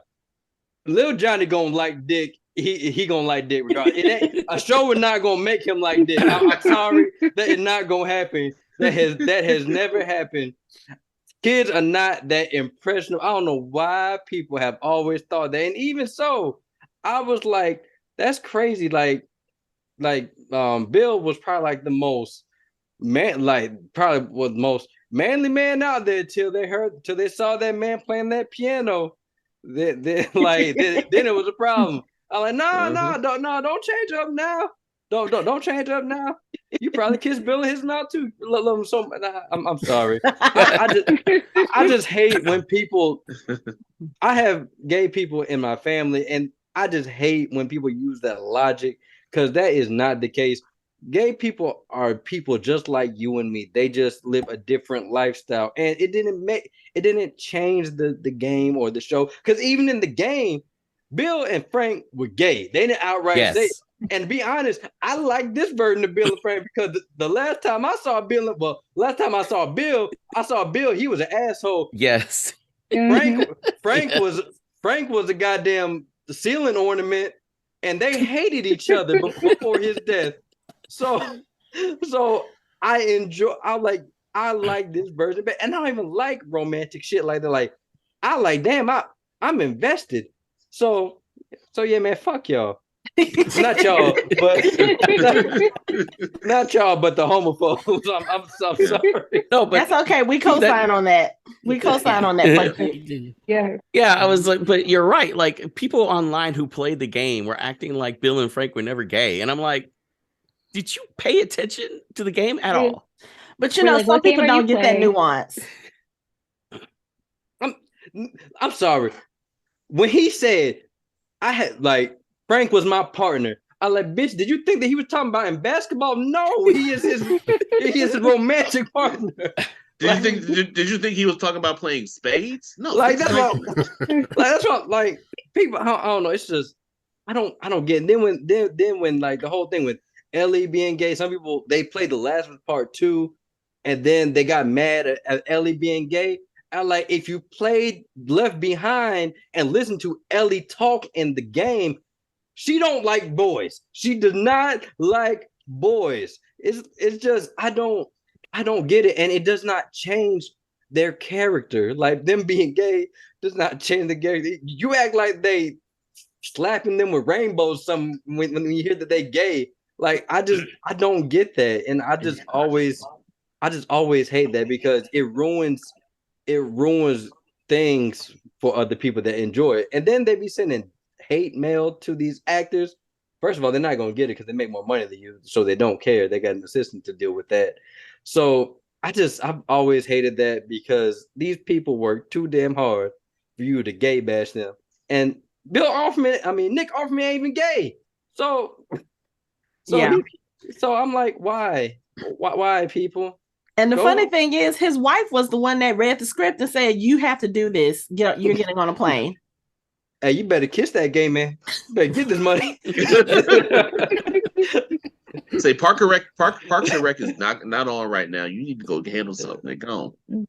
Lil Johnny gonna like dick. He gonna like dick regardless. A show is not gonna make him like dick. I'm sorry, that is not gonna happen. That has never happened. Kids are not that impressionable. I don't know why people have always thought that, and even so, I was like, that's crazy. Like Bill was probably like the most probably was the most manly man out there till they saw that man playing that piano. Then it was a problem. I'm like, don't change up now. Don't change up now. You probably kissed Bill in his mouth too. Love him so. I'm sorry. I just hate when people. I have gay people in my family, and I just hate when people use that logic, because that is not the case. Gay people are people just like you and me. They just live a different lifestyle, and it didn't change the game or the show. Because even in the game, Bill and Frank were gay. They didn't outright say it. And to be honest, I like this version of Bill and Frank, because the last time I saw Bill, I saw Bill. He was an asshole. Yes. Frank was a goddamn ceiling ornament, and they hated each other before his death. So I like this version, and I don't even like romantic shit like that. Like, I like, damn, I'm invested. So yeah, man, fuck y'all. Not y'all, but not y'all, but the homophobes. I'm sorry. No, but that's okay. We co-sign on that. We co-sign on that. Yeah. I was like, but you're right. Like, people online who played the game were acting like Bill and Frank were never gay, and I'm like, did you pay attention to the game at all? But some people don't get that nuance. I'm sorry. When he said I had Frank was my partner, I like, bitch, did you think that he was talking about in basketball? No, he is his romantic partner. Did you think he was talking about playing spades? No, that's what people. I don't know. It's just I don't get it. Then when like the whole thing with Ellie being gay, some people they played The Last of Us Part 2, and then they got mad at Ellie being gay. I like, if you played Left Behind and listened to Ellie talk in the game, she don't like boys. She does not like boys. It's just I don't get it, and it does not change their character. Like, them being gay does not change the character. You act like they slapping them with rainbows when you hear that they gay. Like, I don't get that, and I just always hate that, because it ruins things for other people that enjoy it. And then they be sending hate mail to these actors. First of all, they're not going to get it because they make more money than you, so they don't care. They got an assistant to deal with that. So I've always hated that, because these people work too damn hard for you to gay bash them. And Nick Offerman ain't even gay. So Yeah. so I'm like, why people? And the funny thing is, his wife was the one that read the script and said, "You have to do this. You're getting on a plane." Hey, you better kiss that gay man. You better get this money. Say Parks and Rec is not on right now. You need to go handle something. Go on.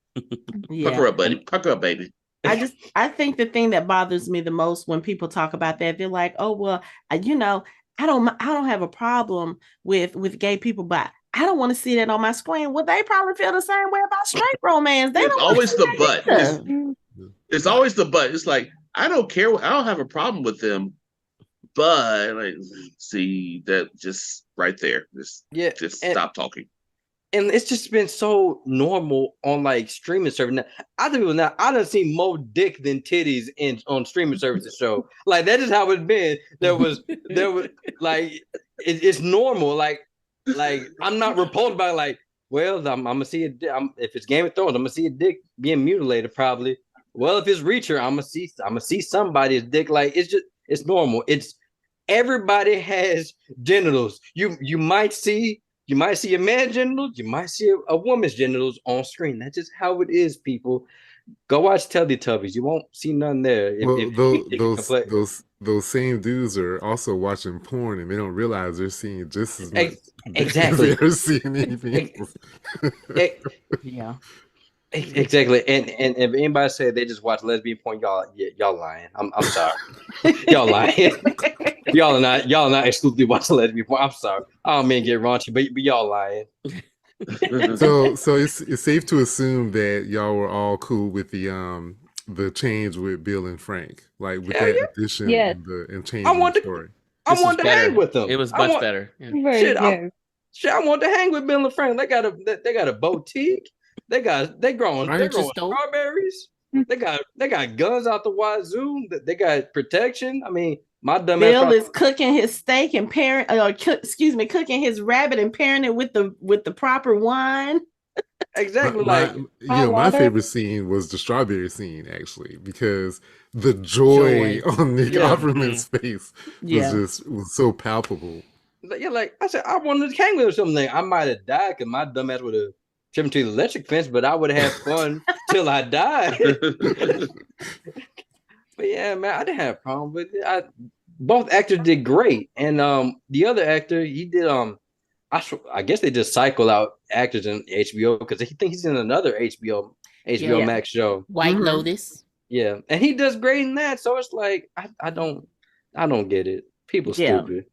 Yeah. Puck her up, buddy. Puck her up, baby. I think the thing that bothers me the most when people talk about that, they're like, "Oh well, I don't have a problem with gay people, but I don't want to see that on my screen." Well, they probably feel the same way about straight romance. They don't always the but. It's Yeah. always the but. It's like, I don't care. I don't have a problem with them, but like, see that just right there. Just stop talking. And it's just been so normal on like streaming service. Now, I done seen more dick than titties on streaming services show. Like that is how it's been. There was like it's normal. Like I'm not repulsed by like, well, I'm gonna see it. If it's Game of Thrones, I'm gonna see a dick being mutilated probably. Well, if it's Reacher, I'm gonna see somebody's dick. Like it's normal. It's everybody has genitals. You might see a man's genitals, you might see a woman's genitals on screen. That's just how it is, people. Go watch Teletubbies. You won't see none there. Those same dudes are also watching porn and they don't realize they're seeing just as much. Exactly. They're seeing anything else. Yeah. Exactly. And if anybody said they just watch lesbian porn, y'all lying. I'm sorry. Y'all lying. Y'all are not exclusively watching lesbian porn. I'm sorry. I don't mean get raunchy, but y'all lying. So it's safe to assume that y'all were all cool with the change with Bill and Frank, like with that addition and change in the story. I wanted to hang with them. It was much better. Yeah. I want to hang with Bill and Frank. They got a boutique. They're growing strawberries. They got guns out the wazoo. They got protection. I mean, my dumb Bill is cooking his steak and cooking his rabbit and pairing it with the proper wine. Exactly. My favorite scene was the strawberry scene, actually, because the joy on Nick Offerman's face was so palpable. Yeah, like I said, I wanted to hang with something. I might have died because my dumb ass would have driven to the electric fence, but I would have had fun till I died. But yeah, man, I didn't have a problem with it. Both actors did great, and the other actor, he did I guess they just cycle out actors in HBO because he thinks he's in another HBO Max show, White Lotus. Yeah, and he does great in that. So it's like I don't get it. People stupid.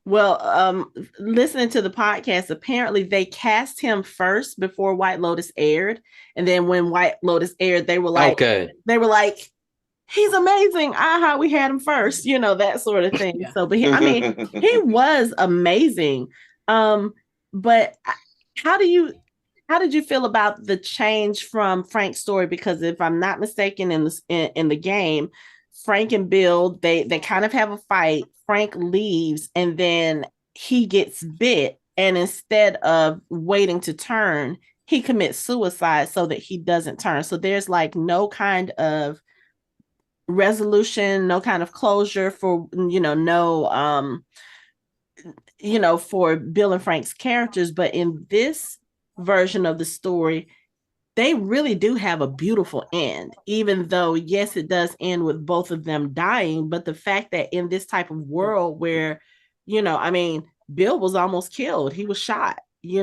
Well, listening to the podcast, apparently they cast him first before White Lotus aired, and then when White Lotus aired, they were like, he's amazing. Aha, we had him first, that sort of thing. So, but he was amazing. But how did you feel about the change from Frank's story? Because if I'm not mistaken, in the game, Frank and Bill, they kind of have a fight. Frank leaves and then he gets bit. And instead of waiting to turn, he commits suicide so that he doesn't turn. So there's like no kind of resolution, no kind of closure for, for Bill and Frank's characters. But in this version of the story, they really do have a beautiful end, even though, yes, it does end with both of them dying. But the fact that in this type of world where, Bill was almost killed, he was shot, he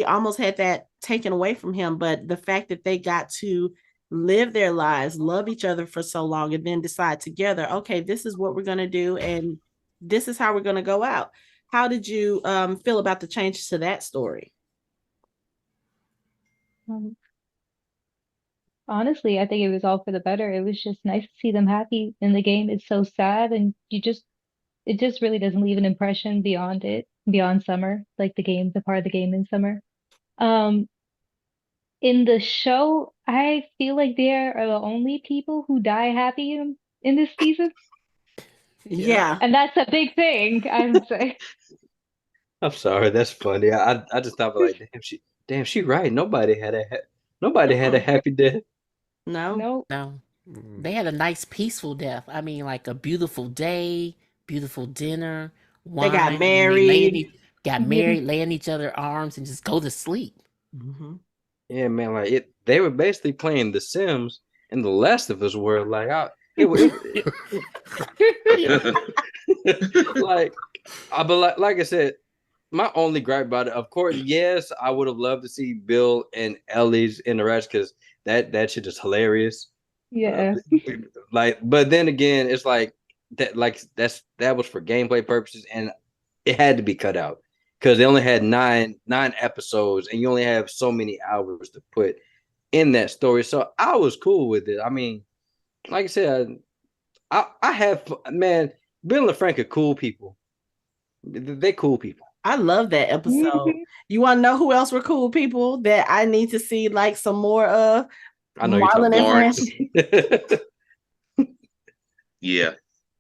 almost had that taken away from him. But the fact that they got to live their lives, love each other for so long, and then decide together, okay, this is what we're going to do. And this is how we're going to go out. How did you feel about the changes to that story? Honestly, I think it was all for the better. It was just nice to see them happy in the game. It's so sad, and it just really doesn't leave an impression beyond summer, like the part of the game in summer. In the show, I feel like they are the only people who die happy in this season. Yeah. And that's a big thing, I would say. I'm sorry, that's funny. I just thought like, she right. Nobody had a happy death. No. They had a nice peaceful death. I mean, like a beautiful day, beautiful dinner, They got wine. I mean, married. got married, lay in each other's arms, and just go to sleep. Mm-hmm. Yeah, man, like they were basically playing The Sims in The Last of Us world. Like, like, but like I said, my only gripe about it, of course, yes, I would have loved to see Bill and Ellie's interaction because that shit is hilarious. Yeah. Like, but then again, it's like that was for gameplay purposes, and it had to be cut out because they only had nine episodes, and you only have so many hours to put in that story. So I was cool with it. I mean, like I said, I have, man, Bill and Frank are cool people. They cool people. I love that episode. You want to know who else were cool people that I need to see like some more of? I know you're talking Marlon and Lawrence. Francis. Yeah.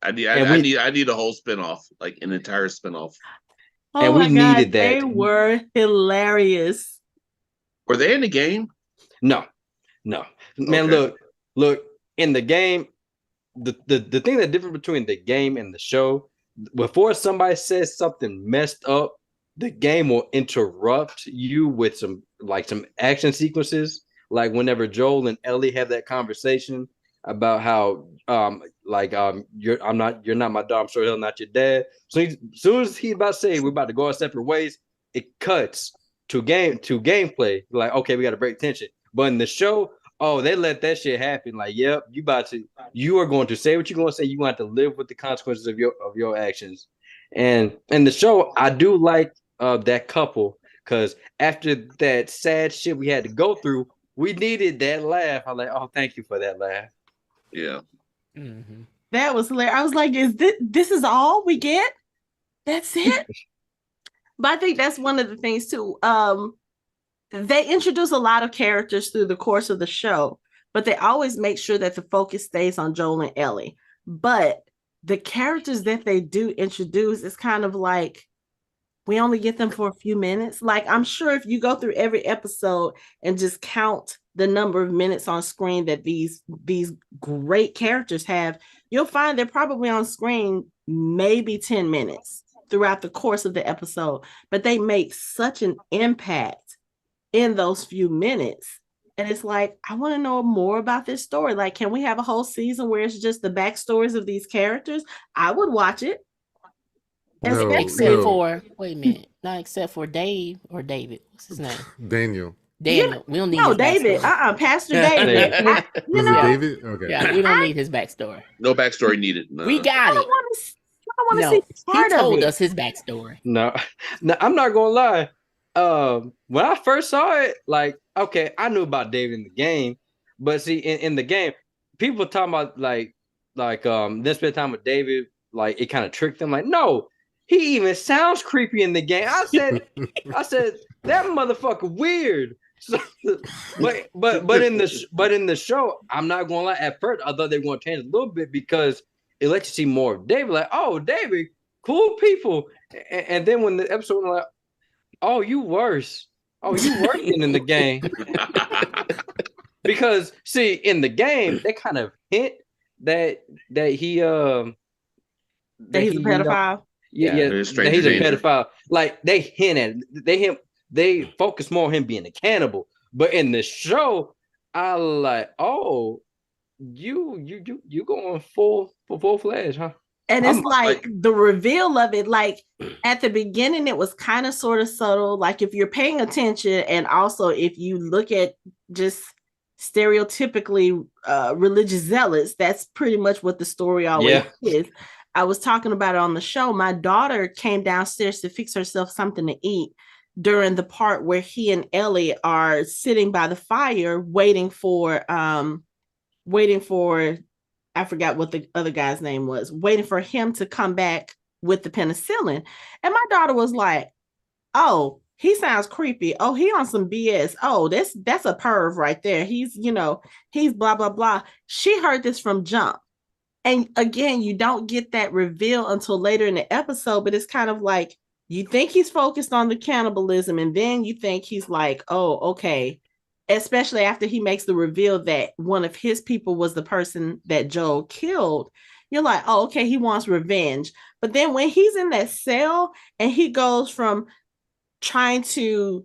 I And need a whole spinoff, like an entire spinoff. Oh and we my God, needed that. they were hilarious. Were they in the game? No, man. Okay. Look. In the game, the thing that different between the game and the show, before somebody says something messed up, the game will interrupt you with some action sequences. Like whenever Joel and Ellie have that conversation about how you're not my dad, I'm sure he's not your dad. So as soon as he's about to say we're about to go our separate ways, it cuts to gameplay. Like, okay, we got to break tension. But in the show, oh, they let that shit happen. Like, yep, you are going to say what you're going to say. You want to live with the consequences of your actions. And in the show, I do like that couple because after that sad shit we had to go through, we needed that laugh. I'm like, oh, thank you for that laugh. Yeah. Mm-hmm. That was hilarious. I was like, is this is all we get? That's it? But I think that's one of the things too. They introduce a lot of characters through the course of the show, but they always make sure that the focus stays on Joel and Ellie. But the characters that they do introduce is kind of like we only get them for a few minutes. Like, I'm sure if you go through every episode and just count the number of minutes on screen that these great characters have, you'll find they're probably on screen maybe 10 minutes throughout the course of the episode, but they make such an impact in those few minutes. And it's like, I want to know more about this story. Like, can we have a whole season where it's just the backstories of these characters? I would watch it. Except for, wait a minute, not except for Dave or David. What's his name? Daniel. Daniel. We don't need no his David. backstory. Pastor David. Was it David? Okay. Yeah, we don't need his backstory. No backstory needed. No. We got it. I want to see part he told of it. us his backstory. No, I'm not gonna lie. When I first saw it, like, okay, I knew about David in the game, but see, in the game, people talking about then spend time with David, like it kind of tricked them. Like, no, he even sounds creepy in the game. I said that motherfucker weird. So, but in the show, I'm not gonna lie. At first, I thought they were gonna change a little bit because it lets you see more of David. Like, oh, David, cool people. And then when the episode was like, oh, you worse. Oh, you worse than in the game. Because see, in the game, they kind of hint that he that he's a pedophile. Yeah, that he's a pedophile. Like they hint at it. They focus more on him being a cannibal. But in the show, I like, oh, you going full fledged, huh? And it's like the reveal of it, like at the beginning, it was kind of sort of subtle. Like if you're paying attention, and also if you look at just stereotypically religious zealots, that's pretty much what the story always is. I was talking about it on the show. My daughter came downstairs to fix herself something to eat during the part where he and Ellie are sitting by the fire waiting for I forgot what the other guy's name was, waiting for him to come back with the penicillin. And my daughter was like, oh, he sounds creepy. Oh, he on some BS. Oh, that's a perv right there. He's blah, blah, blah. She heard this from jump. And again, you don't get that reveal until later in the episode, but it's kind of like, you think he's focused on the cannibalism, and then you think he's like, oh, okay, especially after he makes the reveal that one of his people was the person that Joel killed, you're like, oh, okay, he wants revenge. But then when he's in that cell and he goes from trying to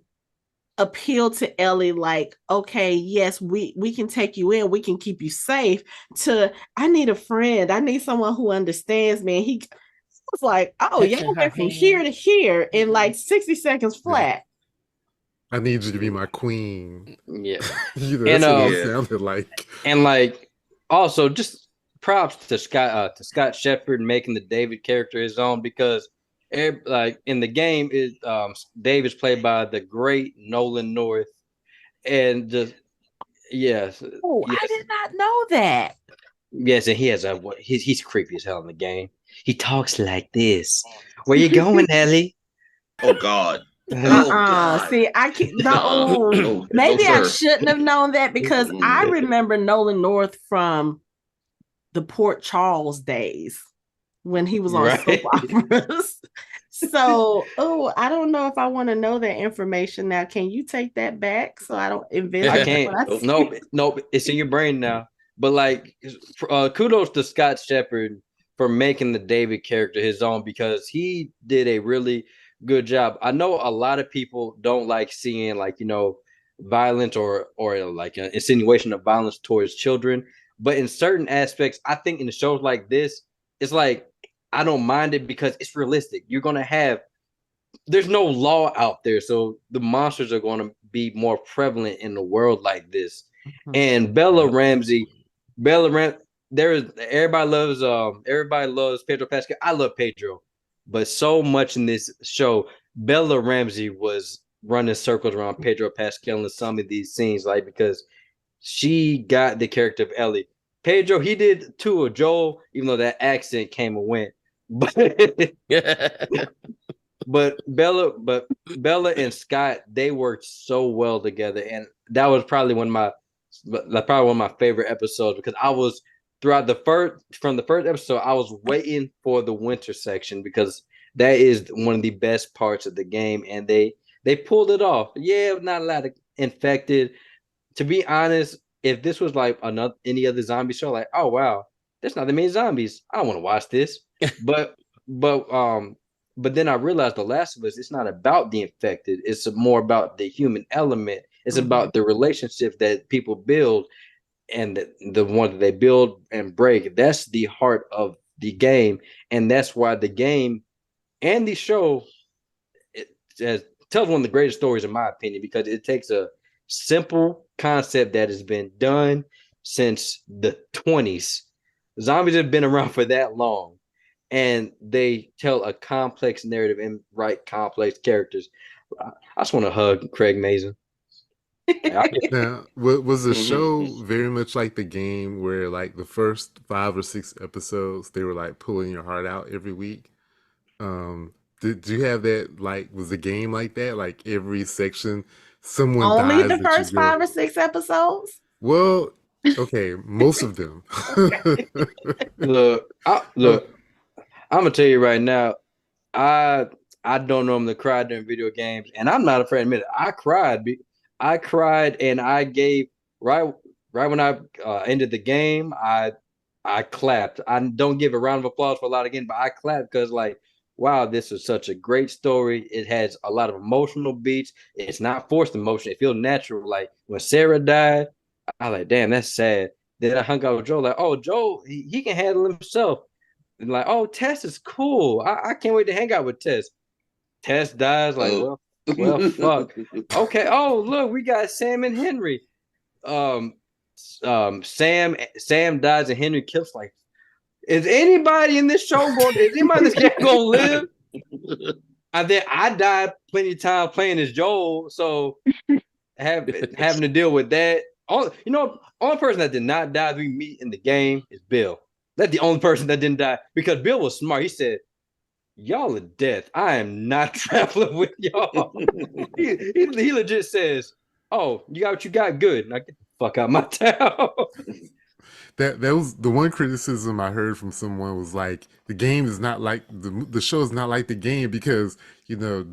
appeal to Ellie, like, okay, yes, we can take you in, we can keep you safe, to I need a friend, I need someone who understands me. And he was like, oh, Touching y'all her went from here hand. to here in like 60 seconds Yeah. flat. I need you to be my queen. Yeah. That's what it Yeah. sounded like. And like also just props to Scott Shepherd making the David character his own, because like in the game is Dave is played by the great Nolan North, and just yes, Oh, I yes, did not know that. yes, and he has he's creepy as hell in the game. He talks like this. Where you going, Ellie? Oh God. Oh God. See, I can't. Nuh-uh. No, No, no, maybe I sir. shouldn't have known that, because I remember Nolan North from the Port Charles days when he was on soap Right. operas. So, oh, I don't know if I want to know that information now. Can you take that back so I don't invent I it can't. when I see Nope, it? nope. It's in your brain now. But like, kudos to Scott Shepherd for making the David character his own, because he did a really good job. I know a lot of people don't like seeing, like, violence or like an insinuation of violence towards children. But in certain aspects, I think in shows like this, it's like I don't mind it because it's realistic. You're gonna have there's no law out there, so the monsters are going to be more prevalent in the world like this. And Bella Ram, there is everybody loves Pedro Pascal. I love Pedro, but so much in this show, Bella Ramsey was running circles around Pedro Pascal in some of these scenes, like because she got the character of Ellie. Pedro, he did too of Joel, even though that accent came and went. But But Bella and Scott, they worked so well together, and that was probably one of my favorite episodes, because I was throughout the first episode, I was waiting for the winter section, because that is one of the best parts of the game, and they pulled it off. Yeah, not a lot of infected. To be honest, if this was like any other zombie show, like, oh wow, there's not that many zombies, I don't want to watch this. But but um but then I realized The Last of Us, it's not about the infected. It's more about the human element. It's about the relationships that people build, and the one that they build and break. That's the heart of the game. And that's why the game and the show tells one of the greatest stories, in my opinion, because it takes a simple concept that has been done since the 20s. Zombies have been around for that long, and they tell a complex narrative and write complex characters. I just want to hug Craig Mazin. Now, was the show very much like the game, where like the first 5 or 6 episodes they were like pulling your heart out every week? Did you have that? Like, was the game like that? Like every section, someone Only dies the that you first go. 5 or 6 episodes? Well, okay, most of them. Look, I'm gonna tell you right now, I don't normally cry during video games, and I'm not afraid to admit it. I cried, and I gave right when I ended the game. I clapped. I don't give a round of applause for a lot again, but I clapped because, like, wow, this is such a great story. It has a lot of emotional beats. It's not forced emotion. It feels natural. Like when Sarah died, I was like, damn, that's sad. Then I hung out with Joe, like, oh, Joe, he can handle himself. And like, oh, Tess is cool. I can't wait to hang out with Tess. Tess dies, like, well, fuck. Okay. Oh, look, we got Sam and Henry. Sam dies and Henry kills. Like, is anybody in this show is anybody in this game gonna live? And then I died plenty of time playing as Joel, so having to deal with that. Only person that did not die we meet in the game is Bill. That's the only person that didn't die, because Bill was smart. He said, y'all are death. I am not traveling with y'all. he legit says, oh, you got what you got? Good. Now get the fuck out of my town. That was the one criticism I heard from someone was like the game is not like the show is not like the game because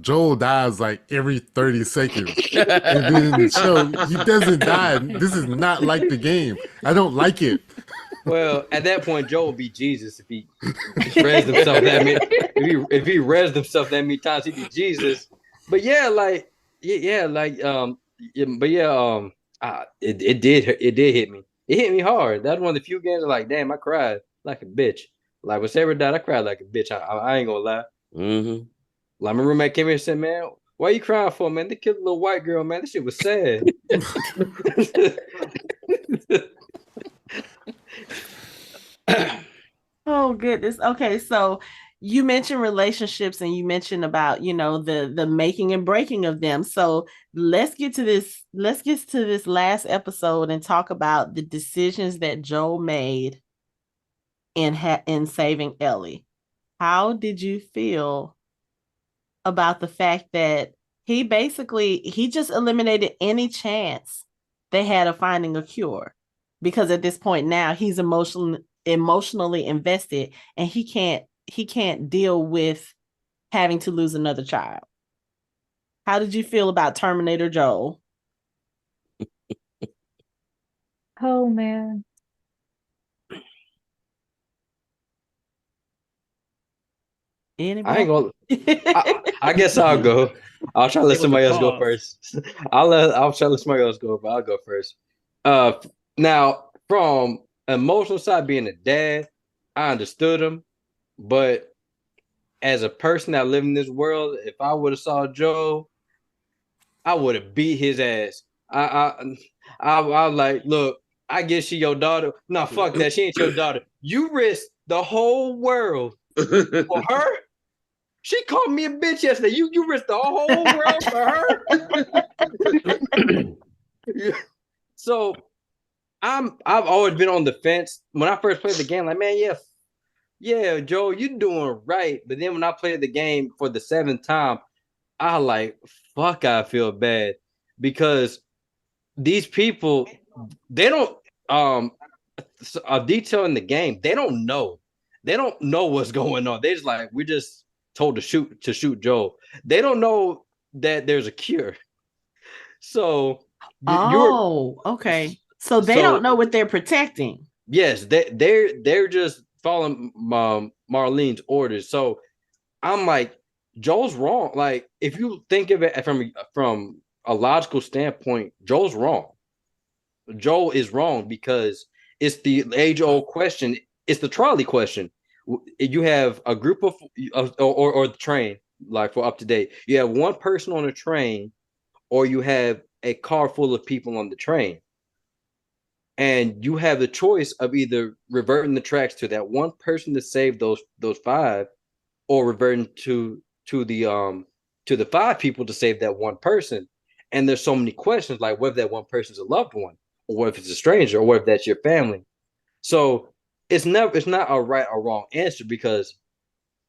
Joel dies like every 30 seconds. And then in the show, he doesn't die. This is not like the game. I don't like it. Well, at that point, Joe will be Jesus if he res himself that many. If he res himself that many times, he'd be Jesus. But yeah, like but yeah, it did hit me. It hit me hard. That's one of the few games like, damn, I cried like a bitch. Like when Sarah died, I cried like a bitch. I ain't gonna lie. Mm-hmm. Like my roommate came here and said, "Man, why are you crying for, man? They killed a little white girl, man. This shit was sad." Oh goodness. Okay, so you mentioned relationships and you mentioned about, the making and breaking of them. So let's get to this last episode and talk about the decisions that Joel made in saving Ellie. How did you feel about the fact that he just eliminated any chance they had of finding a cure? Because at this point now he's emotionally invested and he can't deal with having to lose another child. How did you feel about Terminator Joel? Oh man. Anybody? I ain't gonna. I guess I'll go. I'll try to let It was a somebody else go pause. first. I'll try to let somebody else go, but I'll go first. Now from emotional side, being a dad, I understood him, but as a person that live in this world, if I would have saw Joe, I would have beat his ass. I like, look, I guess she your daughter. No, fuck that. She ain't your daughter. You risked the whole world for her. She called me a bitch yesterday. You risked the whole world for her. So I've always been on the fence. When I first played the game, like, man, yeah, Joe, you doing right. But then when I played the game for the 7th time, I like, fuck, I feel bad because these people, they don't a detail in the game, they don't know what's going on. They just like, we just told to shoot Joel. They don't know that there's a cure. So Okay, so they so don't know what they're protecting. yes, they're just following Marlene's orders. So I'm like, Joel's wrong. Like, if you think of it from a logical standpoint, Joel's wrong. Joel is wrong because it's the age-old question. It's the trolley question. You have a group of or the train, like for up to date. You have one person on a train, or you have a car full of people on the train. And you have the choice of either reverting the tracks to that one person to save those 5, or reverting to the 5 people to save that one person. And there's so many questions, like whether that one person is a loved one, or what if it's a stranger, or what if that's your family. So it's not a right or wrong answer, because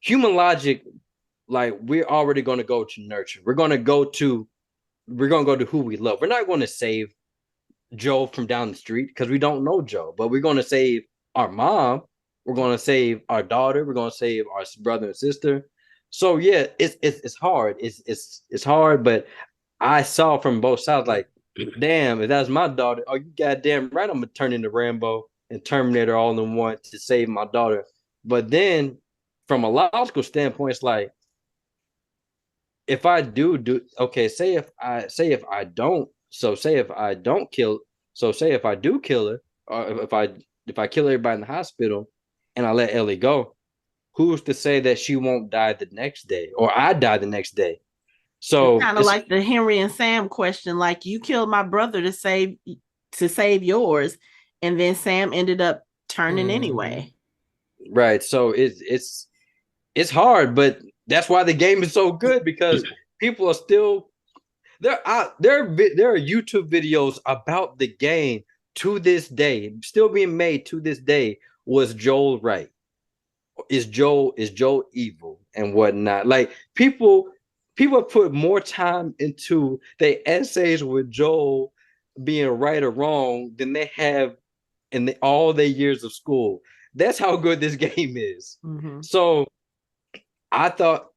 human logic, like, we're already going to go to nurture. We're going to go to who we love. We're not going to save Joe from down the street because we don't know Joe, but we're going to save our mom. We're going to save our daughter. We're going to save our brother and sister. So yeah, it's hard. It's hard, but I saw from both sides, like, damn, if that's my daughter, oh, you goddamn right, I'm gonna turn into Rambo and Terminator all in one to save my daughter. But then, from a logical standpoint, it's like, if I do okay, say if I don't, so say if I don't kill, so say if I do kill her, or if I kill everybody in the hospital and I let Ellie go, who's to say that she won't die the next day, or I die the next day? It's So kind of like the Henry and Sam question, like, you killed my brother to save yours, and then Sam ended up turning anyway. right. So it's hard, but that's why the game is so good, because people are still there are YouTube videos about the game to this day, still being made to this day. Was Joel right? Is Joel evil and whatnot? Like, people put more time into their essays with Joel being right or wrong than they have in all their years of school. That's how good this game is. Mm-hmm. So I thought,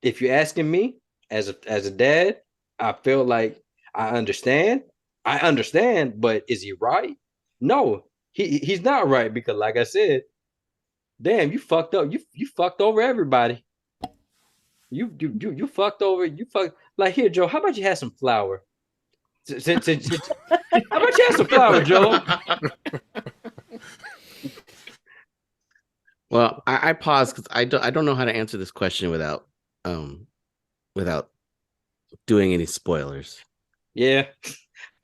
if you're asking me as a dad, I feel like I understand. I understand, but is he right? No, he's not right, because like I said, damn, you fucked up. You fucked over everybody. You fucked over. You fucked, like, here, Joe. How about you have some flour? How about you have some flour, Joe? Well, I pause because I don't know how to answer this question without doing any spoilers. Yeah.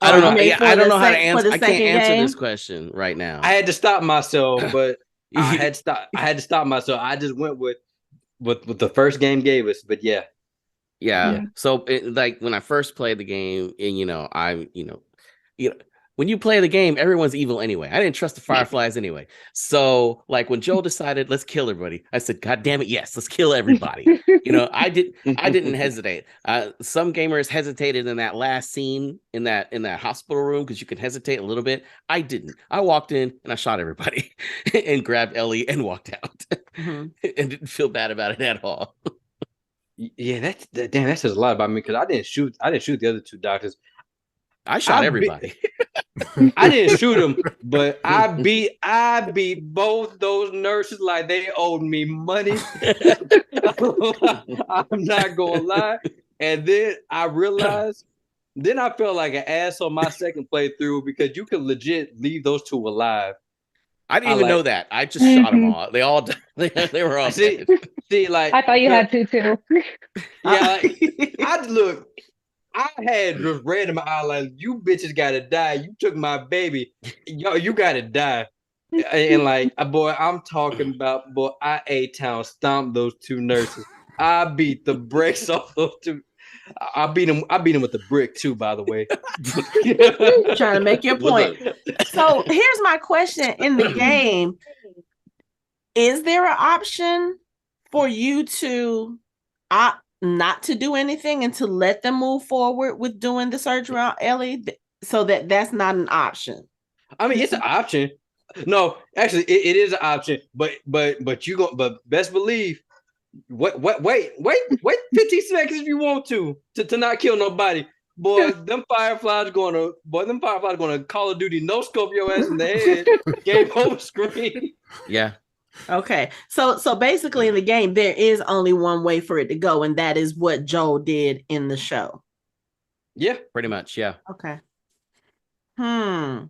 I don't you know. mean Yeah, for I don't the know how to for answer. the I can't second answer game? this question right now. I had to stop myself, but I had to stop myself. I just went with what the first game gave us. But yeah. Yeah. Yeah. So like when I first played the game, and you know, when you play the game, everyone's evil anyway. I didn't trust the Fireflies anyway. So like when Joel decided, let's kill everybody, I said, God damn it, yes, let's kill everybody. I didn't hesitate. Some gamers hesitated in that last scene in that hospital room because you can hesitate a little bit. I didn't. I walked in and I shot everybody and grabbed Ellie and walked out Mm-hmm. and didn't feel bad about it at all. Yeah, damn, that says a lot about me, because I didn't shoot the other two doctors. I shot I everybody. I didn't shoot them, but I beat both those nurses like they owed me money. I'm not gonna lie. And then I realized, then I felt like an ass on my second playthrough, because you could legit leave those two alive. I didn't even know that. I just shot them all. They all they were all see, dead. like, I thought you had to too. yeah, like, I look. I had just red in my eye, like, you bitches gotta die. You took my baby. Yo, you gotta die. And like, boy, I'm talking about, boy, I A-Town stomped those two nurses. I beat the brakes off those two. I beat them with the brick too, by the way. Trying to make your point. So here's my question: in the game, is there an option for you to opt not to do anything and to let them move forward with doing the surgery on Ellie, so that's not an option? I mean, it's an option. No, actually, it is an option. But best believe. Wait 15 seconds if you want to not kill nobody. Them fireflies gonna Call of Duty no scope your ass in the head. Game over screen. Yeah. Okay. So basically in the game, there is only one way for it to go, and that is what Joel did in the show. Yeah. Pretty much, yeah. Okay. I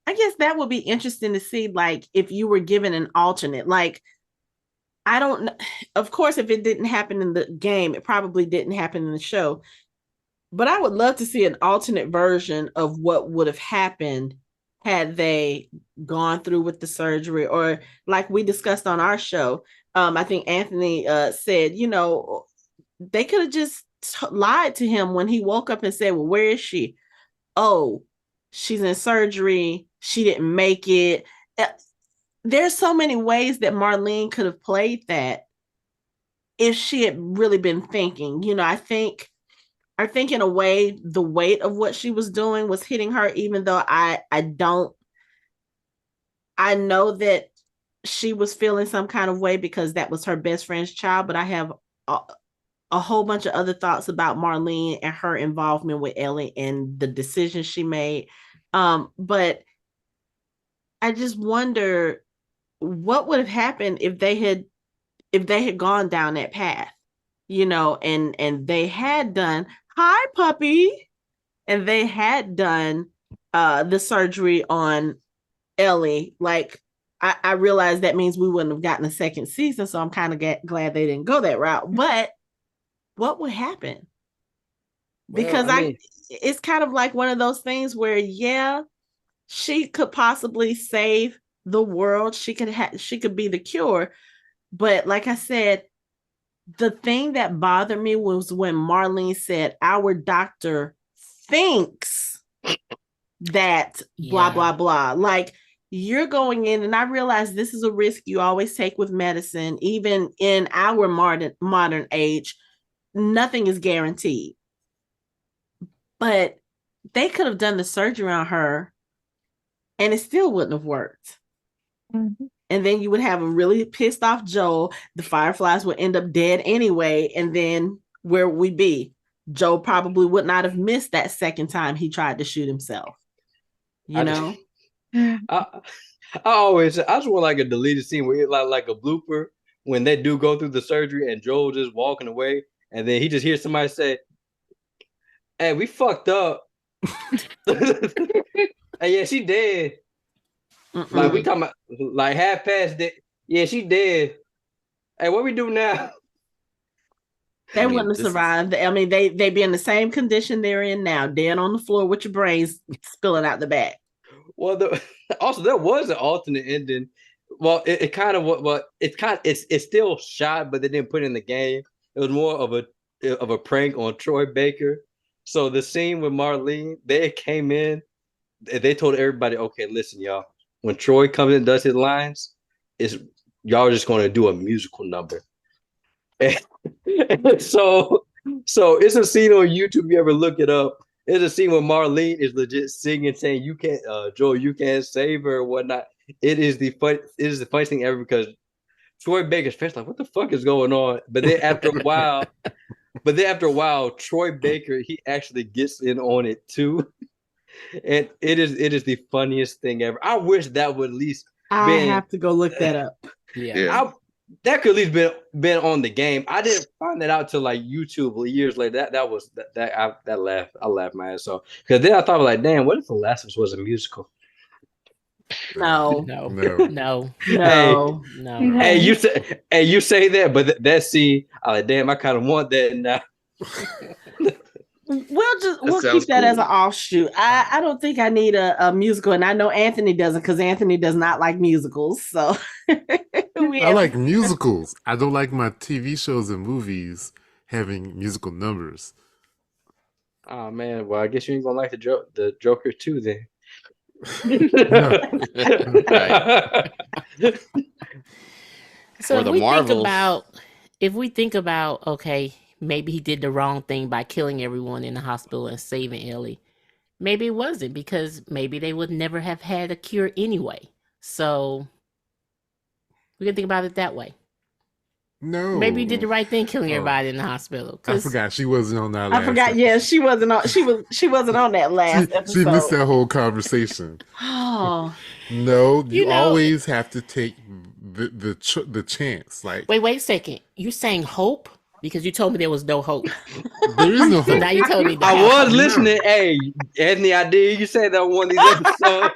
guess that would be interesting to see, like, if you were given an alternate. Like, I don't know. Of course, if it didn't happen in the game, it probably didn't happen in the show. But I would love to see an alternate version of what would have happened had they gone through with the surgery, or like we discussed on our show. I think Anthony said, they could have just lied to him when he woke up and said, well, where is she? Oh, she's in surgery. She didn't make it. There's so many ways that Marlene could have played that if she had really been thinking. I think in a way the weight of what she was doing was hitting her, even though I know that she was feeling some kind of way because that was her best friend's child, but I have a whole bunch of other thoughts about Marlene and her involvement with Ellie and the decisions she made. But I just wonder what would have happened if they had gone down that path, and they had done, hi puppy, and they had done the surgery on Ellie. Like, I realize that means we wouldn't have gotten a second season, so I'm kind of glad they didn't go that route. But what would happen? Because it's kind of like one of those things where, yeah, she could possibly save the world. She could be the cure. But like I said, the thing that bothered me was when Marlene said, our doctor thinks that blah, blah, blah. Like, you're going in, and I realize this is a risk you always take with medicine. Even in our modern age, nothing is guaranteed. But they could have done the surgery on her and it still wouldn't have worked. Mhm. And then you would have a really pissed off Joel. The Fireflies would end up dead anyway. And then where would we be? Joel probably would not have missed that second time he tried to shoot himself. You know? I just want like a deleted scene where it's like a blooper when they do go through the surgery and Joel just walking away, and then he just hears somebody say, "Hey, we fucked up." Hey, yeah, she dead. Like we talking about like half past that. Yeah, she dead. Hey, what we do now? They wouldn't have survived. I mean, they'd be in the same condition they're in now, dead on the floor with your brains spilling out the back. Well, also there was an alternate ending. Well, it kind of what it's still shot, but they didn't put it in the game. It was more of a prank on Troy Baker. So the scene with Marlene, they came in, they told everybody, okay, listen, y'all. When Troy comes in and does his lines, y'all are just going to do a musical number. And so it's a scene on YouTube. You ever look it up? It's a scene where Marlene is legit singing, saying, "You can't, Joel, you can't save her," or whatnot. It is the funniest thing ever because Troy Baker's face like, "What the fuck is going on?" But then after a while, Troy Baker he actually gets in on it too, and it is the funniest thing ever. I wish that would at least. I have to go look that up. Yeah. That could at least been on the game. I didn't find that out till like YouTube years later. I laughed my ass off because then I thought like, damn, what if The Last of Us was a musical? No. Hey, you say that, but that scene, I like, damn, I kind of want that now. We'll keep that as an offshoot. I don't think I need a musical, and I know Anthony doesn't because Anthony does not like musicals. So I like musicals. I don't like my TV shows and movies having musical numbers. Oh man, well I guess you ain't gonna like the Joker too then. So if we think about okay, maybe he did the wrong thing by killing everyone in the hospital and saving Ellie. Maybe it wasn't because maybe they would never have had a cure anyway. So we can think about it that way. No, maybe he did the right thing killing everybody in the hospital. I forgot she wasn't on that. I forgot. Yeah, she wasn't on. She wasn't on that last episode. She missed that whole conversation. Oh no! You always have to take the chance. Like wait a second. You saying hope? Because you told me there was no hope. There is no hope. So now you told me that. I was listening. Hey, Anthony, I did. You said that one of these episodes.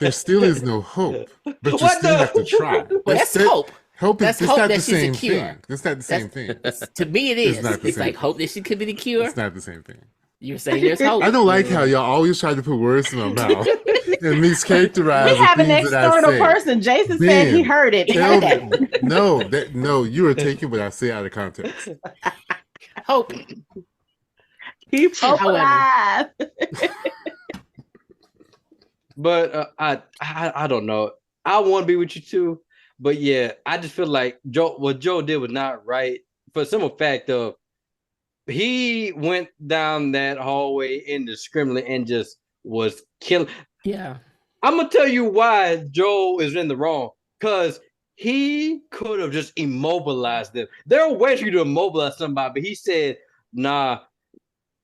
There still is no hope, but you still have to try. Well, that's hope. Hope that's is hope not that the she's same a cure. thing. It's not the same thing. To me, it is. It's like hope that she could be the cure. It's not the same thing. You're saying there's hope. I don't like how y'all always try to put words in my mouth and mischaracterize. We have an external person. Jason said he heard it. No, you are taking what I say out of context. Hope. Keep hope alive. But I don't know. I want to be with you too. But yeah, I just feel like what Joe did was not right for the simple fact of he went down that hallway indiscriminately and just was killing. Yeah. I'm going to tell you why Joe is in the wrong. Because he could have just immobilized them. There are ways for you to immobilize somebody, but he said, nah,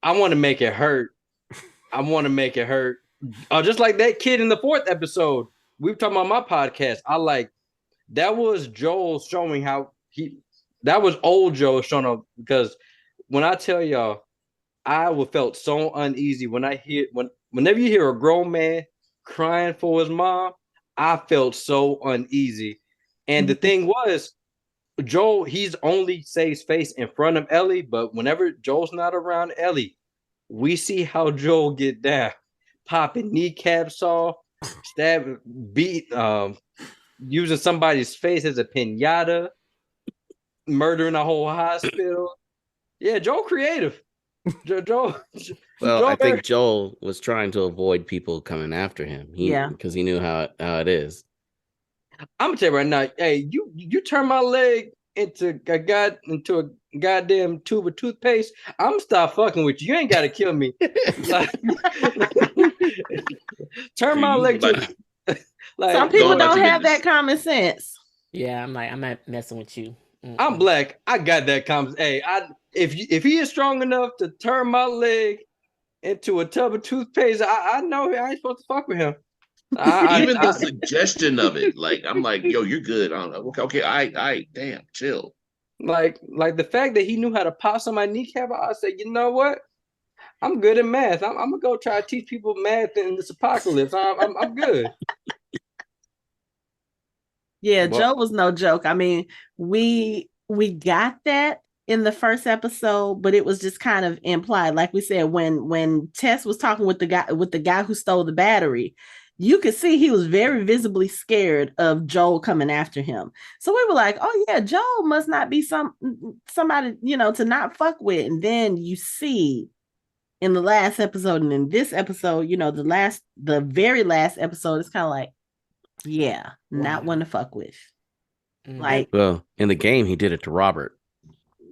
I want to make it hurt. I want to make it hurt. Just like that kid in the 4th episode. We were talking about my podcast. That was Joel showing how that was old Joel showing up because when I tell y'all, I felt so uneasy whenever you hear a grown man crying for his mom, I felt so uneasy. And the thing was, Joel, he's only saves face in front of Ellie, but whenever Joel's not around Ellie, we see how Joel get down, popping kneecaps off, stabbing, beat, using somebody's face as a piñata, murdering a whole hospital. Yeah, Joel creative. Joel. Well, I think Joel was trying to avoid people coming after him. Because he knew how it is. I'm gonna tell you right now. Hey, you turn my leg into a goddamn tube of toothpaste. I'm gonna stop fucking with you. You ain't gotta kill me. Turn my leg to Some like people Going back don't to have business. that common sense. Yeah, I'm like, I'm not messing with you. I'm black. I got that common. Hey, if he is strong enough to turn my leg into a tub of toothpaste, I know I ain't supposed to fuck with him. Even the suggestion of it, like I'm like, yo, you're good. I don't know. Okay, I, damn, chill. like the fact that he knew how to pop on my kneecap, I said, you know what? I'm good at math. I'm gonna go try to teach people math in this apocalypse. I'm good. Yeah, Well, Joe was no joke. I mean, we got that in the first episode, but it was just kind of implied. Like we said, when Tess was talking with the guy who stole the battery, you could see he was very visibly scared of Joel coming after him. So we were like, oh yeah, Joel must not be somebody, to not fuck with. And then you see in the last episode and in this episode, the very last episode, it's kind of like, yeah, not one to fuck with. Like, well, in the game, he did it to Robert.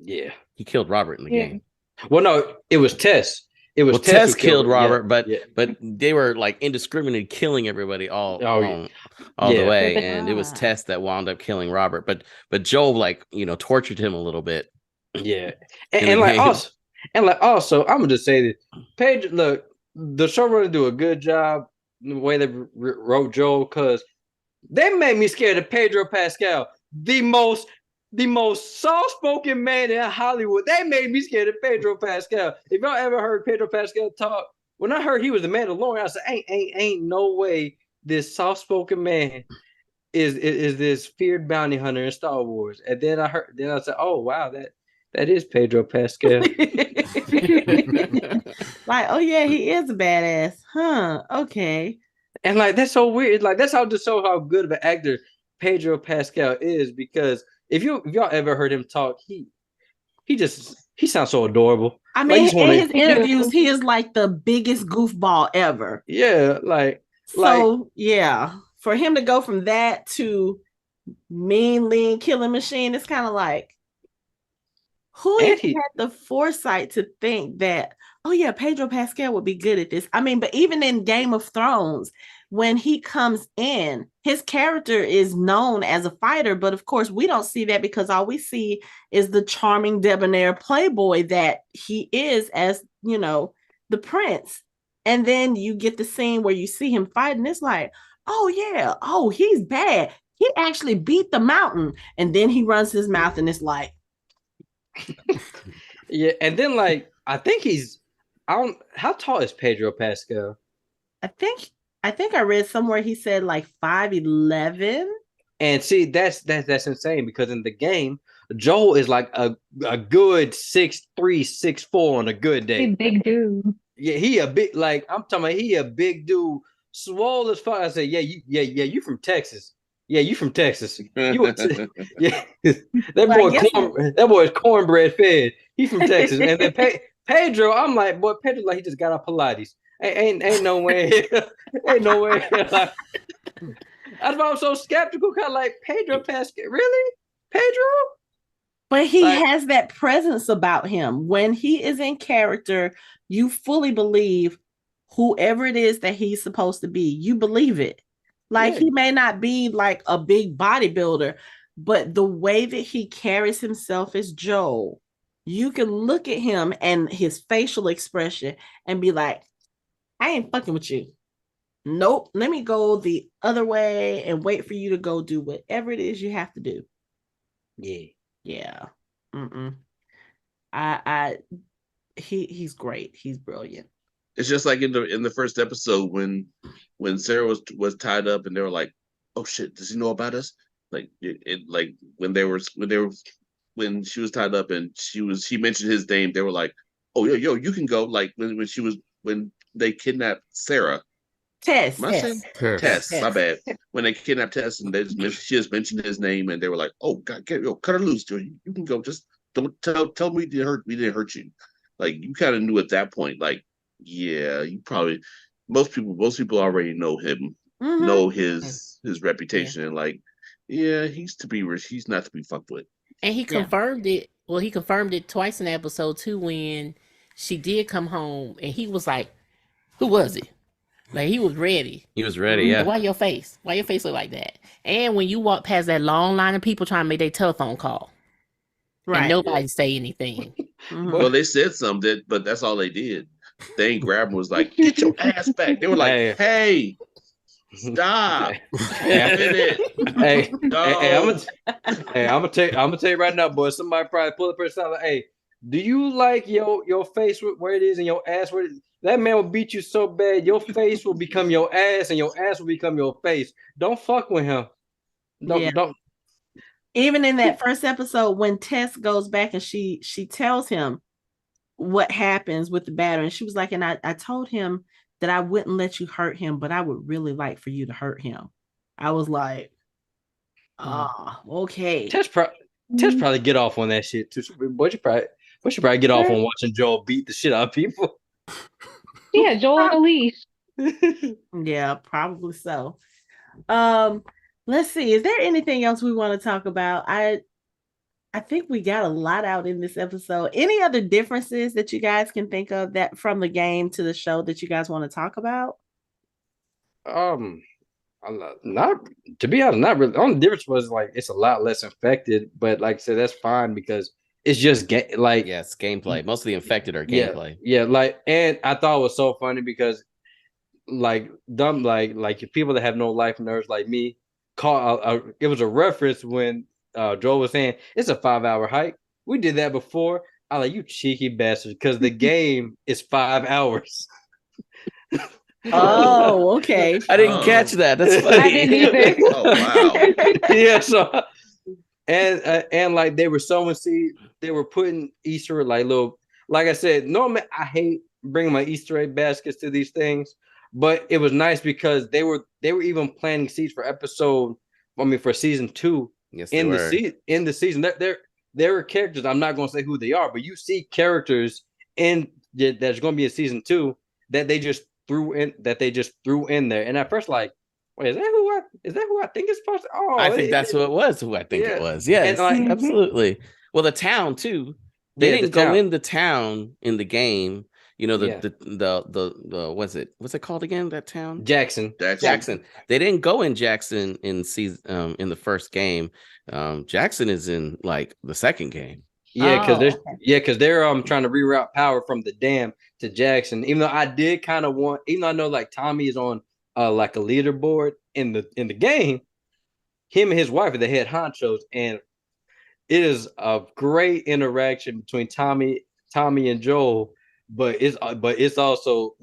yeah, he killed Robert in the game. Well, no, it was Tess. It was Tess killed Robert, yeah. but they were like indiscriminately killing everybody all the Yeah. way, and it was Tess that wound up killing Robert. But Joel tortured him a little bit. Yeah, and also, I'm gonna just say that Paige, look, the showrunner do a good job in the way they wrote Joel, because they made me scared of Pedro Pascal, the most soft-spoken man in Hollywood. They made me scared of Pedro Pascal. If y'all ever heard Pedro Pascal talk, when I heard he was the Mandalorian, I said, ain't no way this soft-spoken man is this feared bounty hunter in Star Wars. And then I said, oh wow, that is Pedro Pascal. Like, oh yeah, he is a badass, huh? Okay. And like, that's so weird. Like, that's how to show how good of an actor Pedro Pascal is, because if y'all ever heard him talk, he sounds so adorable. I mean, like, in his interviews, he is like the biggest goofball ever. Yeah, yeah, for him to go from that to mean, lean, killing machine, it's kind of like, who even had the foresight to think that, oh yeah, Pedro Pascal would be good at this? I mean, but even in Game of Thrones, when he comes in, his character is known as a fighter, but of course we don't see that, because all we see is the charming debonair playboy that he is as, the prince. And then you get the scene where you see him fighting. It's like, oh yeah, oh, he's bad. He actually beat the mountain. And then he runs his mouth and it's like, yeah. And then I think how tall is Pedro Pascal? I think I read somewhere he said like 5'11". And see, that's insane, because in the game, Joel is like a good 6'3", 6'4" on a good day. He's a big dude. Yeah, he a big, I'm talking about, he a big dude, swole as fuck. I said, you from Texas. Yeah, you from Texas. Yeah, that boy is cornbread fed. He's from Texas. And then Pedro, I'm like, boy, Pedro, like, he just got out Pilates. Ain't no way. Ain't no way. Like, that's why I'm so skeptical. Kind of like, Pedro Pascal, really, Pedro? But he has that presence about him. When he is in character, you fully believe whoever it is that he's supposed to be. You believe it. Like, he may not be like a big bodybuilder, but the way that he carries himself as Joel, you can look at him and his facial expression and be like, I ain't fucking with you. Nope. Let me go the other way and wait for you to go do whatever it is you have to do. Yeah. Yeah. He's great. He's brilliant. It's just like in the first episode when Sarah was tied up and they were like, oh shit, does he know about us? Like like when she was tied up and she mentioned his name, they were like, oh yo, you can go. Like when they kidnapped Sarah. Tess. Tess. My bad. When they kidnapped Tess and she just mentioned his name and they were like, oh god, cut her loose, dude. You can go. Just don't tell me we didn't hurt you. Like, you kind of knew at that point, like, yeah, you probably most people already know him, know his reputation, and like, yeah, he's not to be fucked with. And he confirmed it. Well, he confirmed it twice in episode 2 when she did come home, and he was like, "Who was it?" Like he was ready. He was ready, Like, yeah. why your face? Why your face look like that? And when you walk past that long line of people trying to make their telephone call, and Right. nobody say anything. Mhm. Well, they said something, but that's all they did. They ain't grab him was like, get your ass back. They were like, hey, stop. Hey, Quit it. hey, No. I'm gonna tell you right now, boy. Somebody probably pull up and like, hey, do you like your face where it is and your ass where it is? That man will beat you so bad, your face will become your ass and your ass will become your face. Don't fuck with him. Don't. Even in that first episode, when Tess goes back and she tells him what happens with the battery, and she was like, and I told him that I wouldn't let you hurt him, but I would really like for you to hurt him. I was like, okay. Tess probably get off on that shit too. But you probably get off on watching Joel beat the shit out of people. Yeah, Joel on a leash. Yeah, probably so. Let's see. Is there anything else we want to talk about? I think we got a lot out in this episode. Any other differences that you guys can think of that from the game to the show that you guys want to talk about? Not to be honest, not really. The only difference was like it's a lot less infected, but like I said, that's fine because it's just Yes, gameplay. Most of the infected are gameplay. Yeah, like, and I thought it was so funny because like dumb like people that have no life nerves like me call it was a reference when Joel was saying it's a 5-hour hike. We did that before. I like, you cheeky bastard, because the game is 5 hours. Oh, okay. I didn't catch that. That's funny. I didn't either. Oh, wow. Yeah, so and like they were sowing seed, they were putting Easter like little, like I said, normally I hate bringing my Easter egg baskets to these things, but it was nice because they were even planting seeds for for season 2. Yes, in the season. There are characters, I'm not going to say who they are, but you see characters in that's going to be in season 2 that they just threw in there. And at first, like, wait, is that who I think it's supposed to? Oh, I think that's who it was. Who I think it was. Yes, and, absolutely. Well, the town too. They didn't go in the town in the game. You know, the what's it called again? That town? Jackson. They didn't go in Jackson in season in the first game. Jackson is in like the second game. Yeah, because they're trying to reroute power from the dam to Jackson. Even though I did kind of want, even though I know like Tommy is on like a leaderboard in the game, him and his wife are the head honchos, and it is a great interaction between Tommy and Joel. But it's also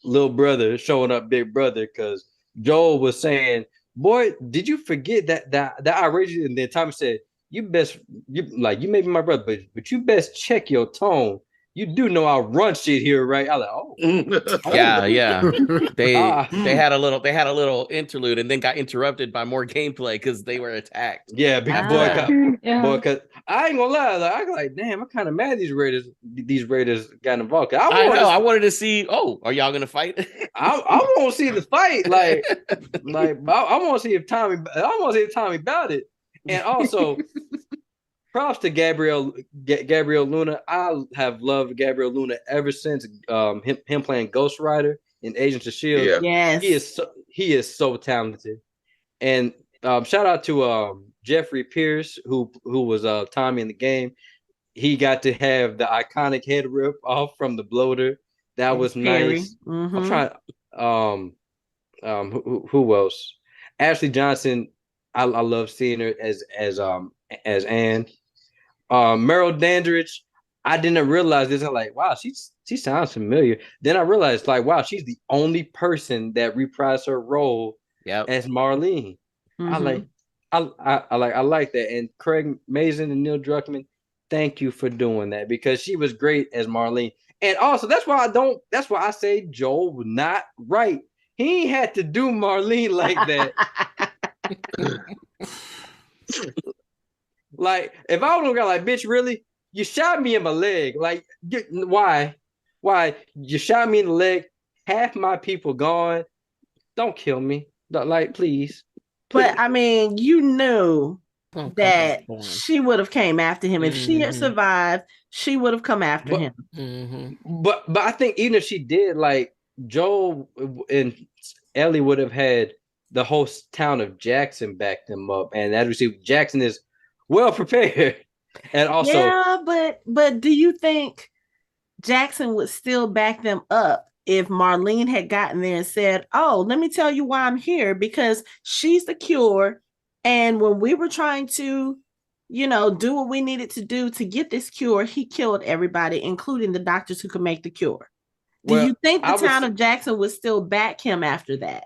little brother showing up big brother, because Joel was saying, "Boy, did you forget that outrageous?" And then Tommy said, you may be my brother, but you best check your tone. You do know I run shit here, right? I like, oh. Yeah. They had a little interlude and then got interrupted by more gameplay because they were attacked. Yeah, big boy, because I ain't gonna lie, I was like, damn, I'm kind of mad these Raiders got involved. I wanted to see. Oh, are y'all gonna fight? I want to see the fight, like I want to see if Tommy about it. And also, props to Gabriel Luna. I have loved Gabriel Luna ever since him playing Ghost Rider in Agents of S.H.I.E.L.D. Yeah. Yes. He is so talented. And shout out to Jeffrey Pierce, who was Tommy in the game. He got to have the iconic head rip off from the bloater. That was nice. Mm-hmm. I'm trying. Who else? Ashley Johnson. I love seeing her as Anne. Meryl Dandridge, I didn't realize this. I'm like, wow, she sounds familiar. Then I realized, like, wow, she's the only person that reprised her role as Marlene. Mm-hmm. I like that. And Craig Mazin and Neil Druckmann, thank you for doing that, because she was great as Marlene. And also, that's why I say Joel was not right. He ain't had to do Marlene like that. Like, if I would have got like, bitch, really? You shot me in my leg. Like, why? You shot me in the leg. Half my people gone. Don't kill me. Like, please. But I mean, you knew that she would have came after him. If she had survived, she would have come after him. But I think even if she did, like, Joel and Ellie would have had the whole town of Jackson back them up, and as we see, Jackson is well prepared, and also Yeah, but do you think Jackson would still back them up if Marlene had gotten there and said, "Oh, let me tell you why I'm here because she's the cure, and when we were trying to, do what we needed to do to get this cure, he killed everybody, including the doctors who could make the cure." Do well, you think the I town was of Jackson would still back him after that?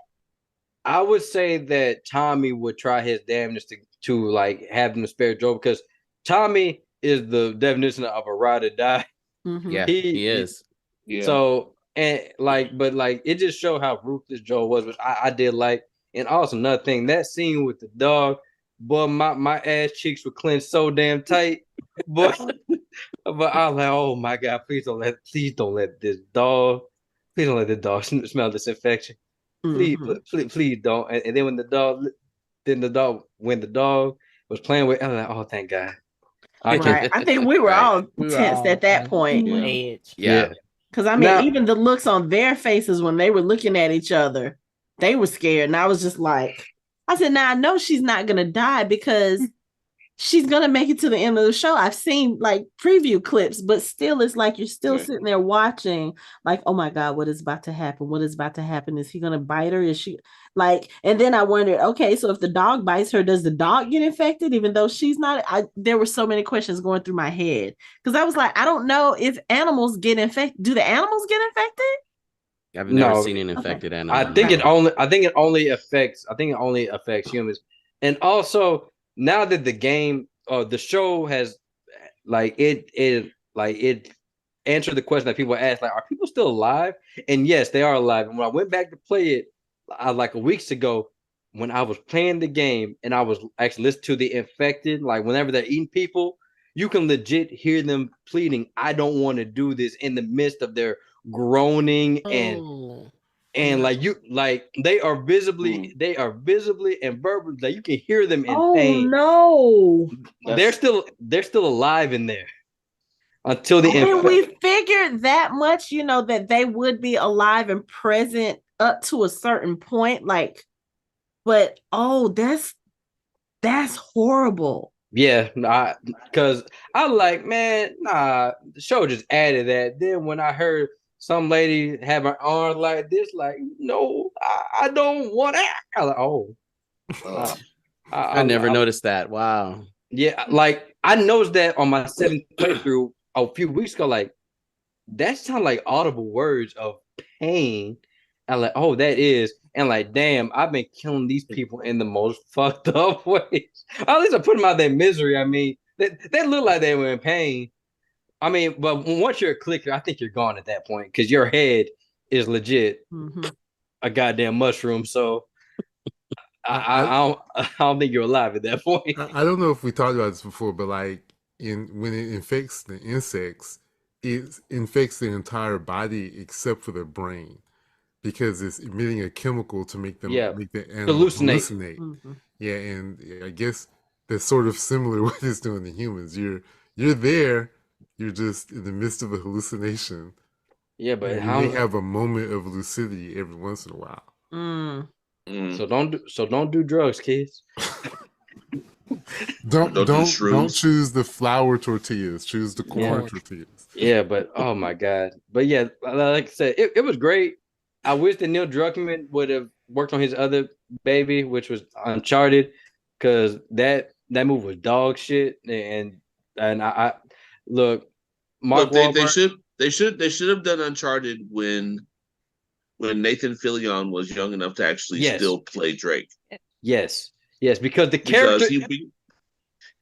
I would say that Tommy would try his damnedest to like have them spare Joe because Tommy is the definition of a ride or die. Mm-hmm. Yeah, he is. Yeah. So and but it just showed how ruthless Joe was, which I did like. And also another thing, that scene with the dog, boy, my ass cheeks were clenched so damn tight. But but I was like, oh my God, please don't let this dog, please don't let the dog smell this infection. Please, Mm-hmm. please don't. And then when the dog was playing with, I was like, oh, thank God. Right. I think we were Right. all We were tensed all at that on point. Yeah. edge. Yeah. Because I mean, Now, even the looks on their faces when they were looking at each other, they were scared. And I was just like, I said, now I know she's not going to die because she's going to make it to the end of the show. I've seen like preview clips, but still, it's like you're still Right. sitting there watching, like, oh my God, what is about to happen? What is about to happen? Is he going to bite her? Is she like, and then I wondered, okay, so if the dog bites her, does the dog get infected? Even though she's not, there were so many questions going through my head because I was like, I don't know if animals get infected. Do the animals get infected? I've never no, seen an infected animal. I think no. I think it only affects humans. And also, now that the show has it answered the question that people ask, like, are people still alive? And yes, they are alive. And when I went back to play it, like a weeks ago, when I was playing the game and I was actually listening to the infected, like whenever they're eating people, you can legit hear them pleading, I don't want to do this in the midst of their groaning Oh, and Mm. they are visibly and verbally, like you can hear them in Oh pain. no. They're still alive in there until the And we figured that much, that they would be alive and present up to a certain point. Like, but that's horrible. Yeah, because I like, man, nah, the show just added that. Then when I heard some lady have her arms like this, like, no, I don't want that. I like, oh, uh, I never noticed that. Wow. yeah, like I noticed that on my seventh playthrough a few weeks ago. Like that sound like audible words of pain. I'm like, oh, that is, and like, damn, I've been killing these people in the most fucked up ways. At least I put them out of their misery. I mean, they look like they were in pain. I mean, but once you're a clicker, I think you're gone at that point because your head is legit a goddamn mushroom. So I don't think you're alive at that point. I don't know if we talked about this before, but like when it infects the insects, it infects the entire body except for the brain because it's emitting a chemical to make the animal hallucinate. Mm-hmm. Yeah, and I guess that's sort of similar to what it's doing to humans. You're there, you're just in the midst of a hallucination. Yeah, but you may have a moment of lucidity every once in a while. So don't do drugs, kids. Don't choose the flour tortillas. Choose the corn tortillas. Yeah, but oh my God. But yeah, like I said, it was great. I wish that Neil Druckmann would have worked on his other baby, which was Uncharted, because that movie was dog shit. And I look, Mark Wahlberg, they should have done Uncharted when Nathan Fillion was young enough to actually still play Drake. Yes, because the character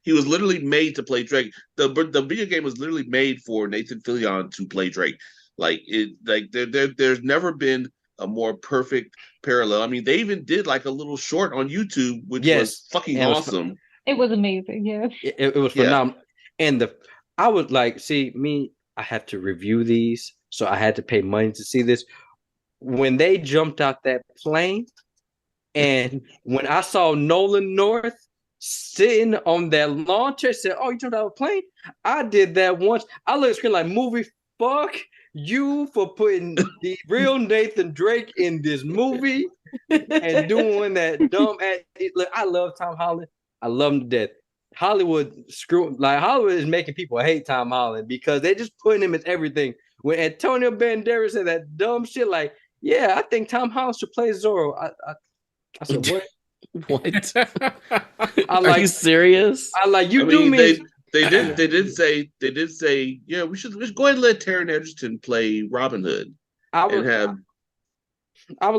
he was literally made to play Drake. The video game was literally made for Nathan Fillion to play Drake. There's never been a more perfect parallel. I mean, they even did like a little short on YouTube, which was fucking awesome. It was amazing. Yeah, it was phenomenal. And I was like, see, I have to review these, so I had to pay money to see this. When they jumped out that plane, and when I saw Nolan North sitting on that lawn chair, said, "Oh, you jumped out of a plane?" I did that once. I looked at the screen like, movie, fuck you for putting the real Nathan Drake in this movie. and doing that dumb act. Look, I love Tom Holland. I love him to death. Hollywood is making people hate Tom Holland because they just putting him as everything. When Antonio Banderas said that dumb shit, like, yeah, I think Tom Holland should play Zorro. I said, what? What? Are you serious? They did say, yeah, we should go ahead and let Taron Egerton play Robin Hood. I was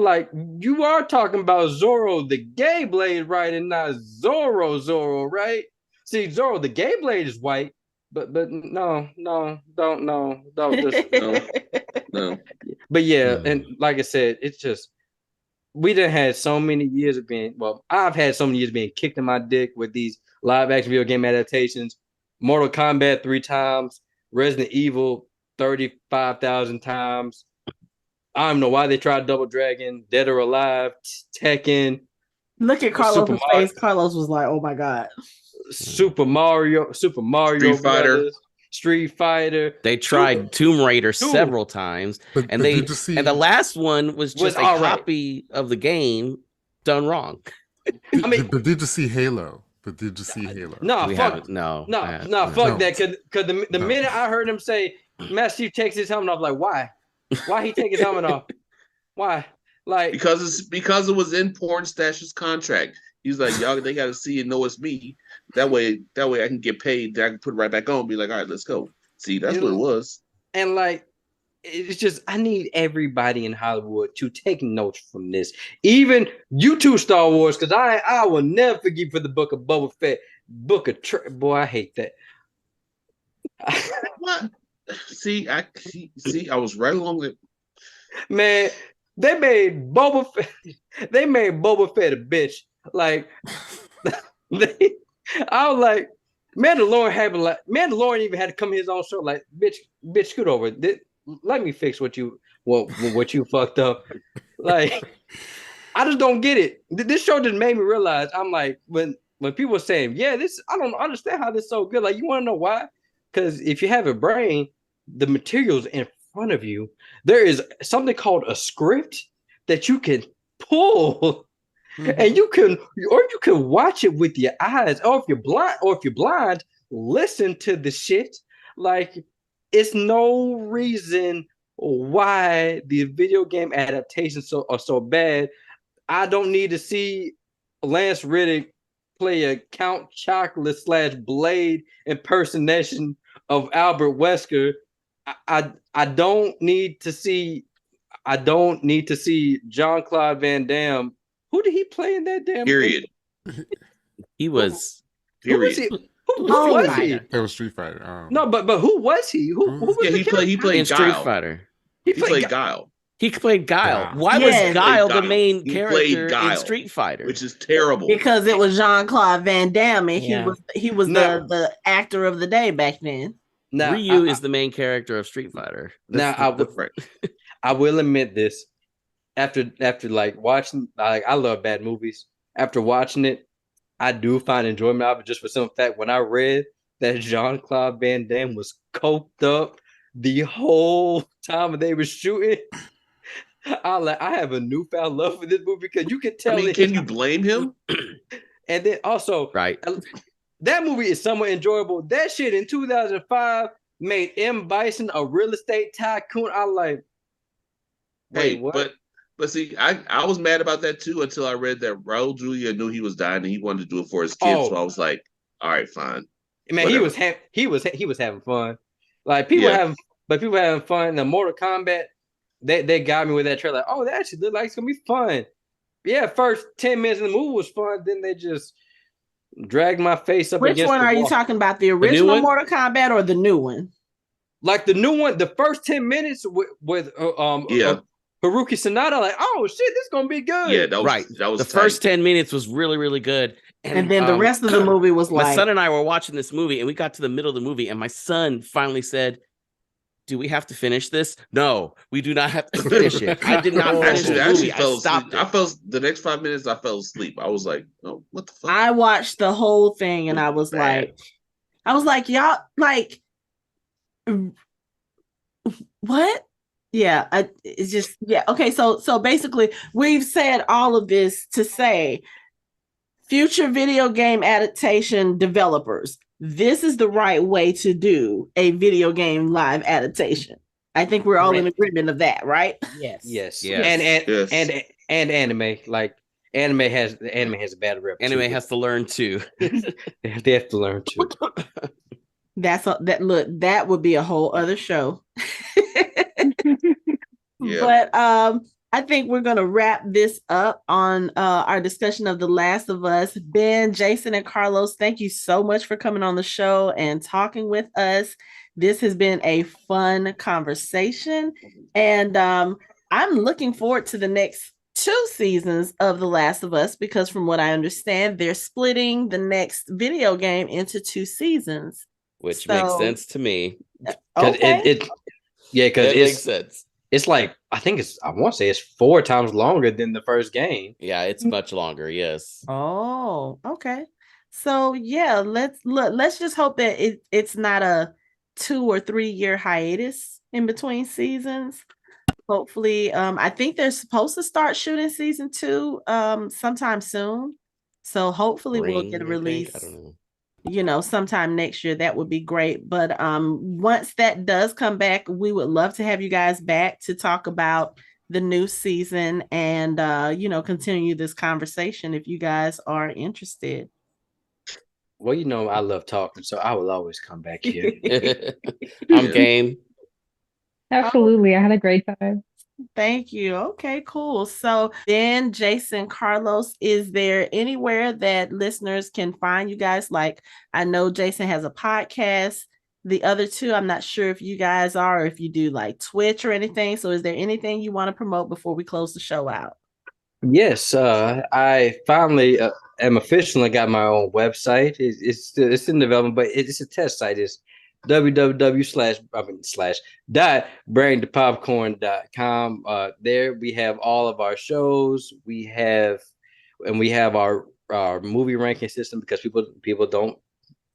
like, you are talking about Zorro the gay blade, right? And not Zorro, right? See, Zorro the gay blade is white, but no, don't just no. But yeah, and like I said, it's just we done had so many years of I've had so many years being kicked in my dick with these live action video game adaptations. Mortal Kombat 3 times, Resident Evil 35,000 times. I don't know why they tried Double Dragon, Dead or Alive, Tekken. Look at Carlos' face. Carlos was like, "Oh my god!" Super Mario, Street Fighter. They tried Tomb Raider several times, and the last one was just a copy of the game done wrong. But did you see Halo? No, fuck that. Because the minute I heard him say, Master Chief takes his helmet off, like, why? Why he take his helmet off? Why? Like because it was in Porn Stash's contract. He's like, y'all, they got to see and know it's me. That way I can get paid. I can put it right back on. And be like, all right, let's go. See, that's what it was. And like, it's just, I need everybody in Hollywood to take notes from this. Even you two, Star Wars, because I will never forgive for the book of Boba Fett. Boy, I hate that. What? See, I was right along with. Man, they made Boba Fett a bitch. Like, I was like, Mandalorian even had to come in his own show. Like, bitch, scoot over. Let me fix what you fucked up. Like, I just don't get it. This show just made me realize. I'm like, when people are saying, yeah, I don't understand how this is so good. Like, you want to know why? Because if you have a brain, the materials in front of you, there is something called a script that you can pull. And you can watch it with your eyes, or if you're blind, listen to the shit. Like, it's no reason why the video game adaptations are so bad. I don't need to see Lance Reddick play a Count Chocula / Blade impersonation of Albert Wesker. I don't need to see Jean-Claude Van Damme. Who did he play in that damn period? He was. Who was he? Who was he? That was Street Fighter. No, but who was he? Who was he played in Street Fighter. He played Guile. He played Guile. Why was Guile the main character in Street Fighter? Which is terrible. Because it was Jean-Claude Van Damme, and he was the actor of the day back then. Now, Ryu is the main character of Street Fighter. I will admit this. After like watching, like, I love bad movies. After watching it, I do find enjoyment out of it, just for some fact. When I read that Jean-Claude Van Damme was coked up the whole time they were shooting, I have a newfound love for this movie, because you can tell. Can you blame him? And then also, right, that movie is somewhat enjoyable. That shit in 2005 made M. Bison a real estate tycoon. I like. Wait, what? But see, I was mad about that too until I read that Raul Julia knew he was dying and he wanted to do it for his kids. So I was like, all right, fine. Man, whatever. he was having fun. Like, people having fun. The Mortal Kombat, they got me with that trailer. Like, oh, that actually looks like it's gonna be fun. Yeah, first 10 minutes of the movie was fun. Then they just dragged my face up. Which one are you talking about? The original Mortal Kombat or the new one? Like the new one, the first 10 minutes with Haruki Sanada, like, oh shit, this is gonna be good. Yeah, that was the first 10 minutes was really, really good. And then the rest of the movie was like, my son and I were watching this movie, and we got to the middle of the movie, and my son finally said, do we have to finish this? No, we do not have to finish it. I did not finish the movie. I stopped it. I fell the next 5 minutes. I fell asleep. I was like, oh, what the fuck? I watched the whole thing, and I was like, y'all, like, what? Yeah, it's just yeah. Okay, so basically, we've said all of this to say, future video game adaptation developers, this is the right way to do a video game live adaptation. I think we're all in Correct. agreement of that, right? Yes. Yes. Yes. And anime. Like anime has a bad rep Anime too. has to learn too. They have to learn too. That would be a whole other show. Yeah. But I think we're gonna wrap this up on our discussion of The Last of Us. Ben, Jason, and Carlos, thank you so much for coming on the show and talking with us. This has been a fun conversation, and I'm looking forward to the next 2 seasons of The Last of Us, because from what I understand, they're splitting the next video game into 2 seasons. Which makes sense to me. Because Okay. because It makes sense. it's like I want to say it's 4 times longer than the first game. Yeah, it's much longer. Yes. Oh, okay. So yeah, let's just hope that it's not a 2 or 3 year hiatus in between seasons. Hopefully, I think they're supposed to start shooting season 2 sometime soon. So hopefully we'll get a release. I don't know. Sometime next year. That would be great. But once that does come back, we would love to have you guys back to talk about the new season and continue this conversation if you guys are interested. Well, I love talking, so I will always come back here. I'm game. Absolutely. I had a great time. Thank you. Okay, cool. So Ben, Jason, Carlos, is there anywhere that listeners can find you guys? Like, I know Jason has a podcast. The other two, I'm not sure if you guys are, or if you do like Twitch or anything. So is there anything you want to promote before we close the show out? Yes, I finally am officially got my own website. It's in development, but it's a test site. It's www.brainthepopcorn.com. There we have all of our shows. We have our movie ranking system, because people don't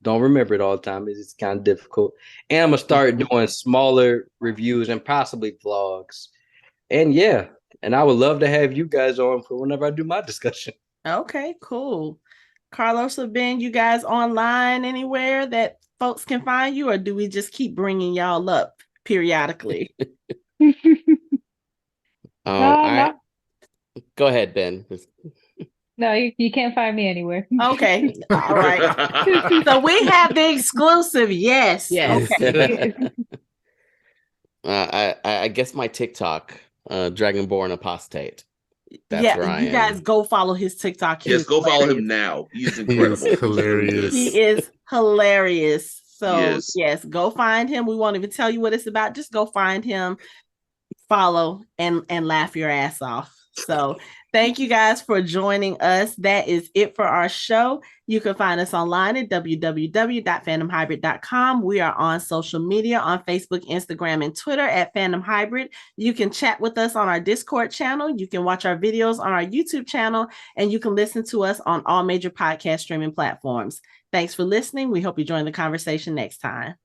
remember it all the time. It's kind of difficult. And I'm gonna start doing smaller reviews and possibly vlogs. And yeah, and I would love to have you guys on for whenever I do my discussion. Okay, cool. Carlos or Ben, you guys online anywhere that folks can find you, or do we just keep bringing y'all up periodically? Go ahead, Ben. No, you can't find me anywhere. Okay, all right. So we have the exclusive. Yes. Yes. Okay. I guess my TikTok, Dragonborn Apostate. That's where I you am. guys go follow his TikTok. Yes, go follow him now. He's incredible. He is hilarious. He is hilarious. So Yes. go find him. We won't even tell you what it's about. Just go find him, follow, and laugh your ass off. So thank you guys for joining us. That is it for our show. You can find us online at www.fandomhybrid.com. We are on social media on Facebook, Instagram, and Twitter at Fandom Hybrid. You can chat with us on our Discord channel. You can watch our videos on our YouTube channel, and you can listen to us on all major podcast streaming platforms. Thanks for listening. We hope you join the conversation next time.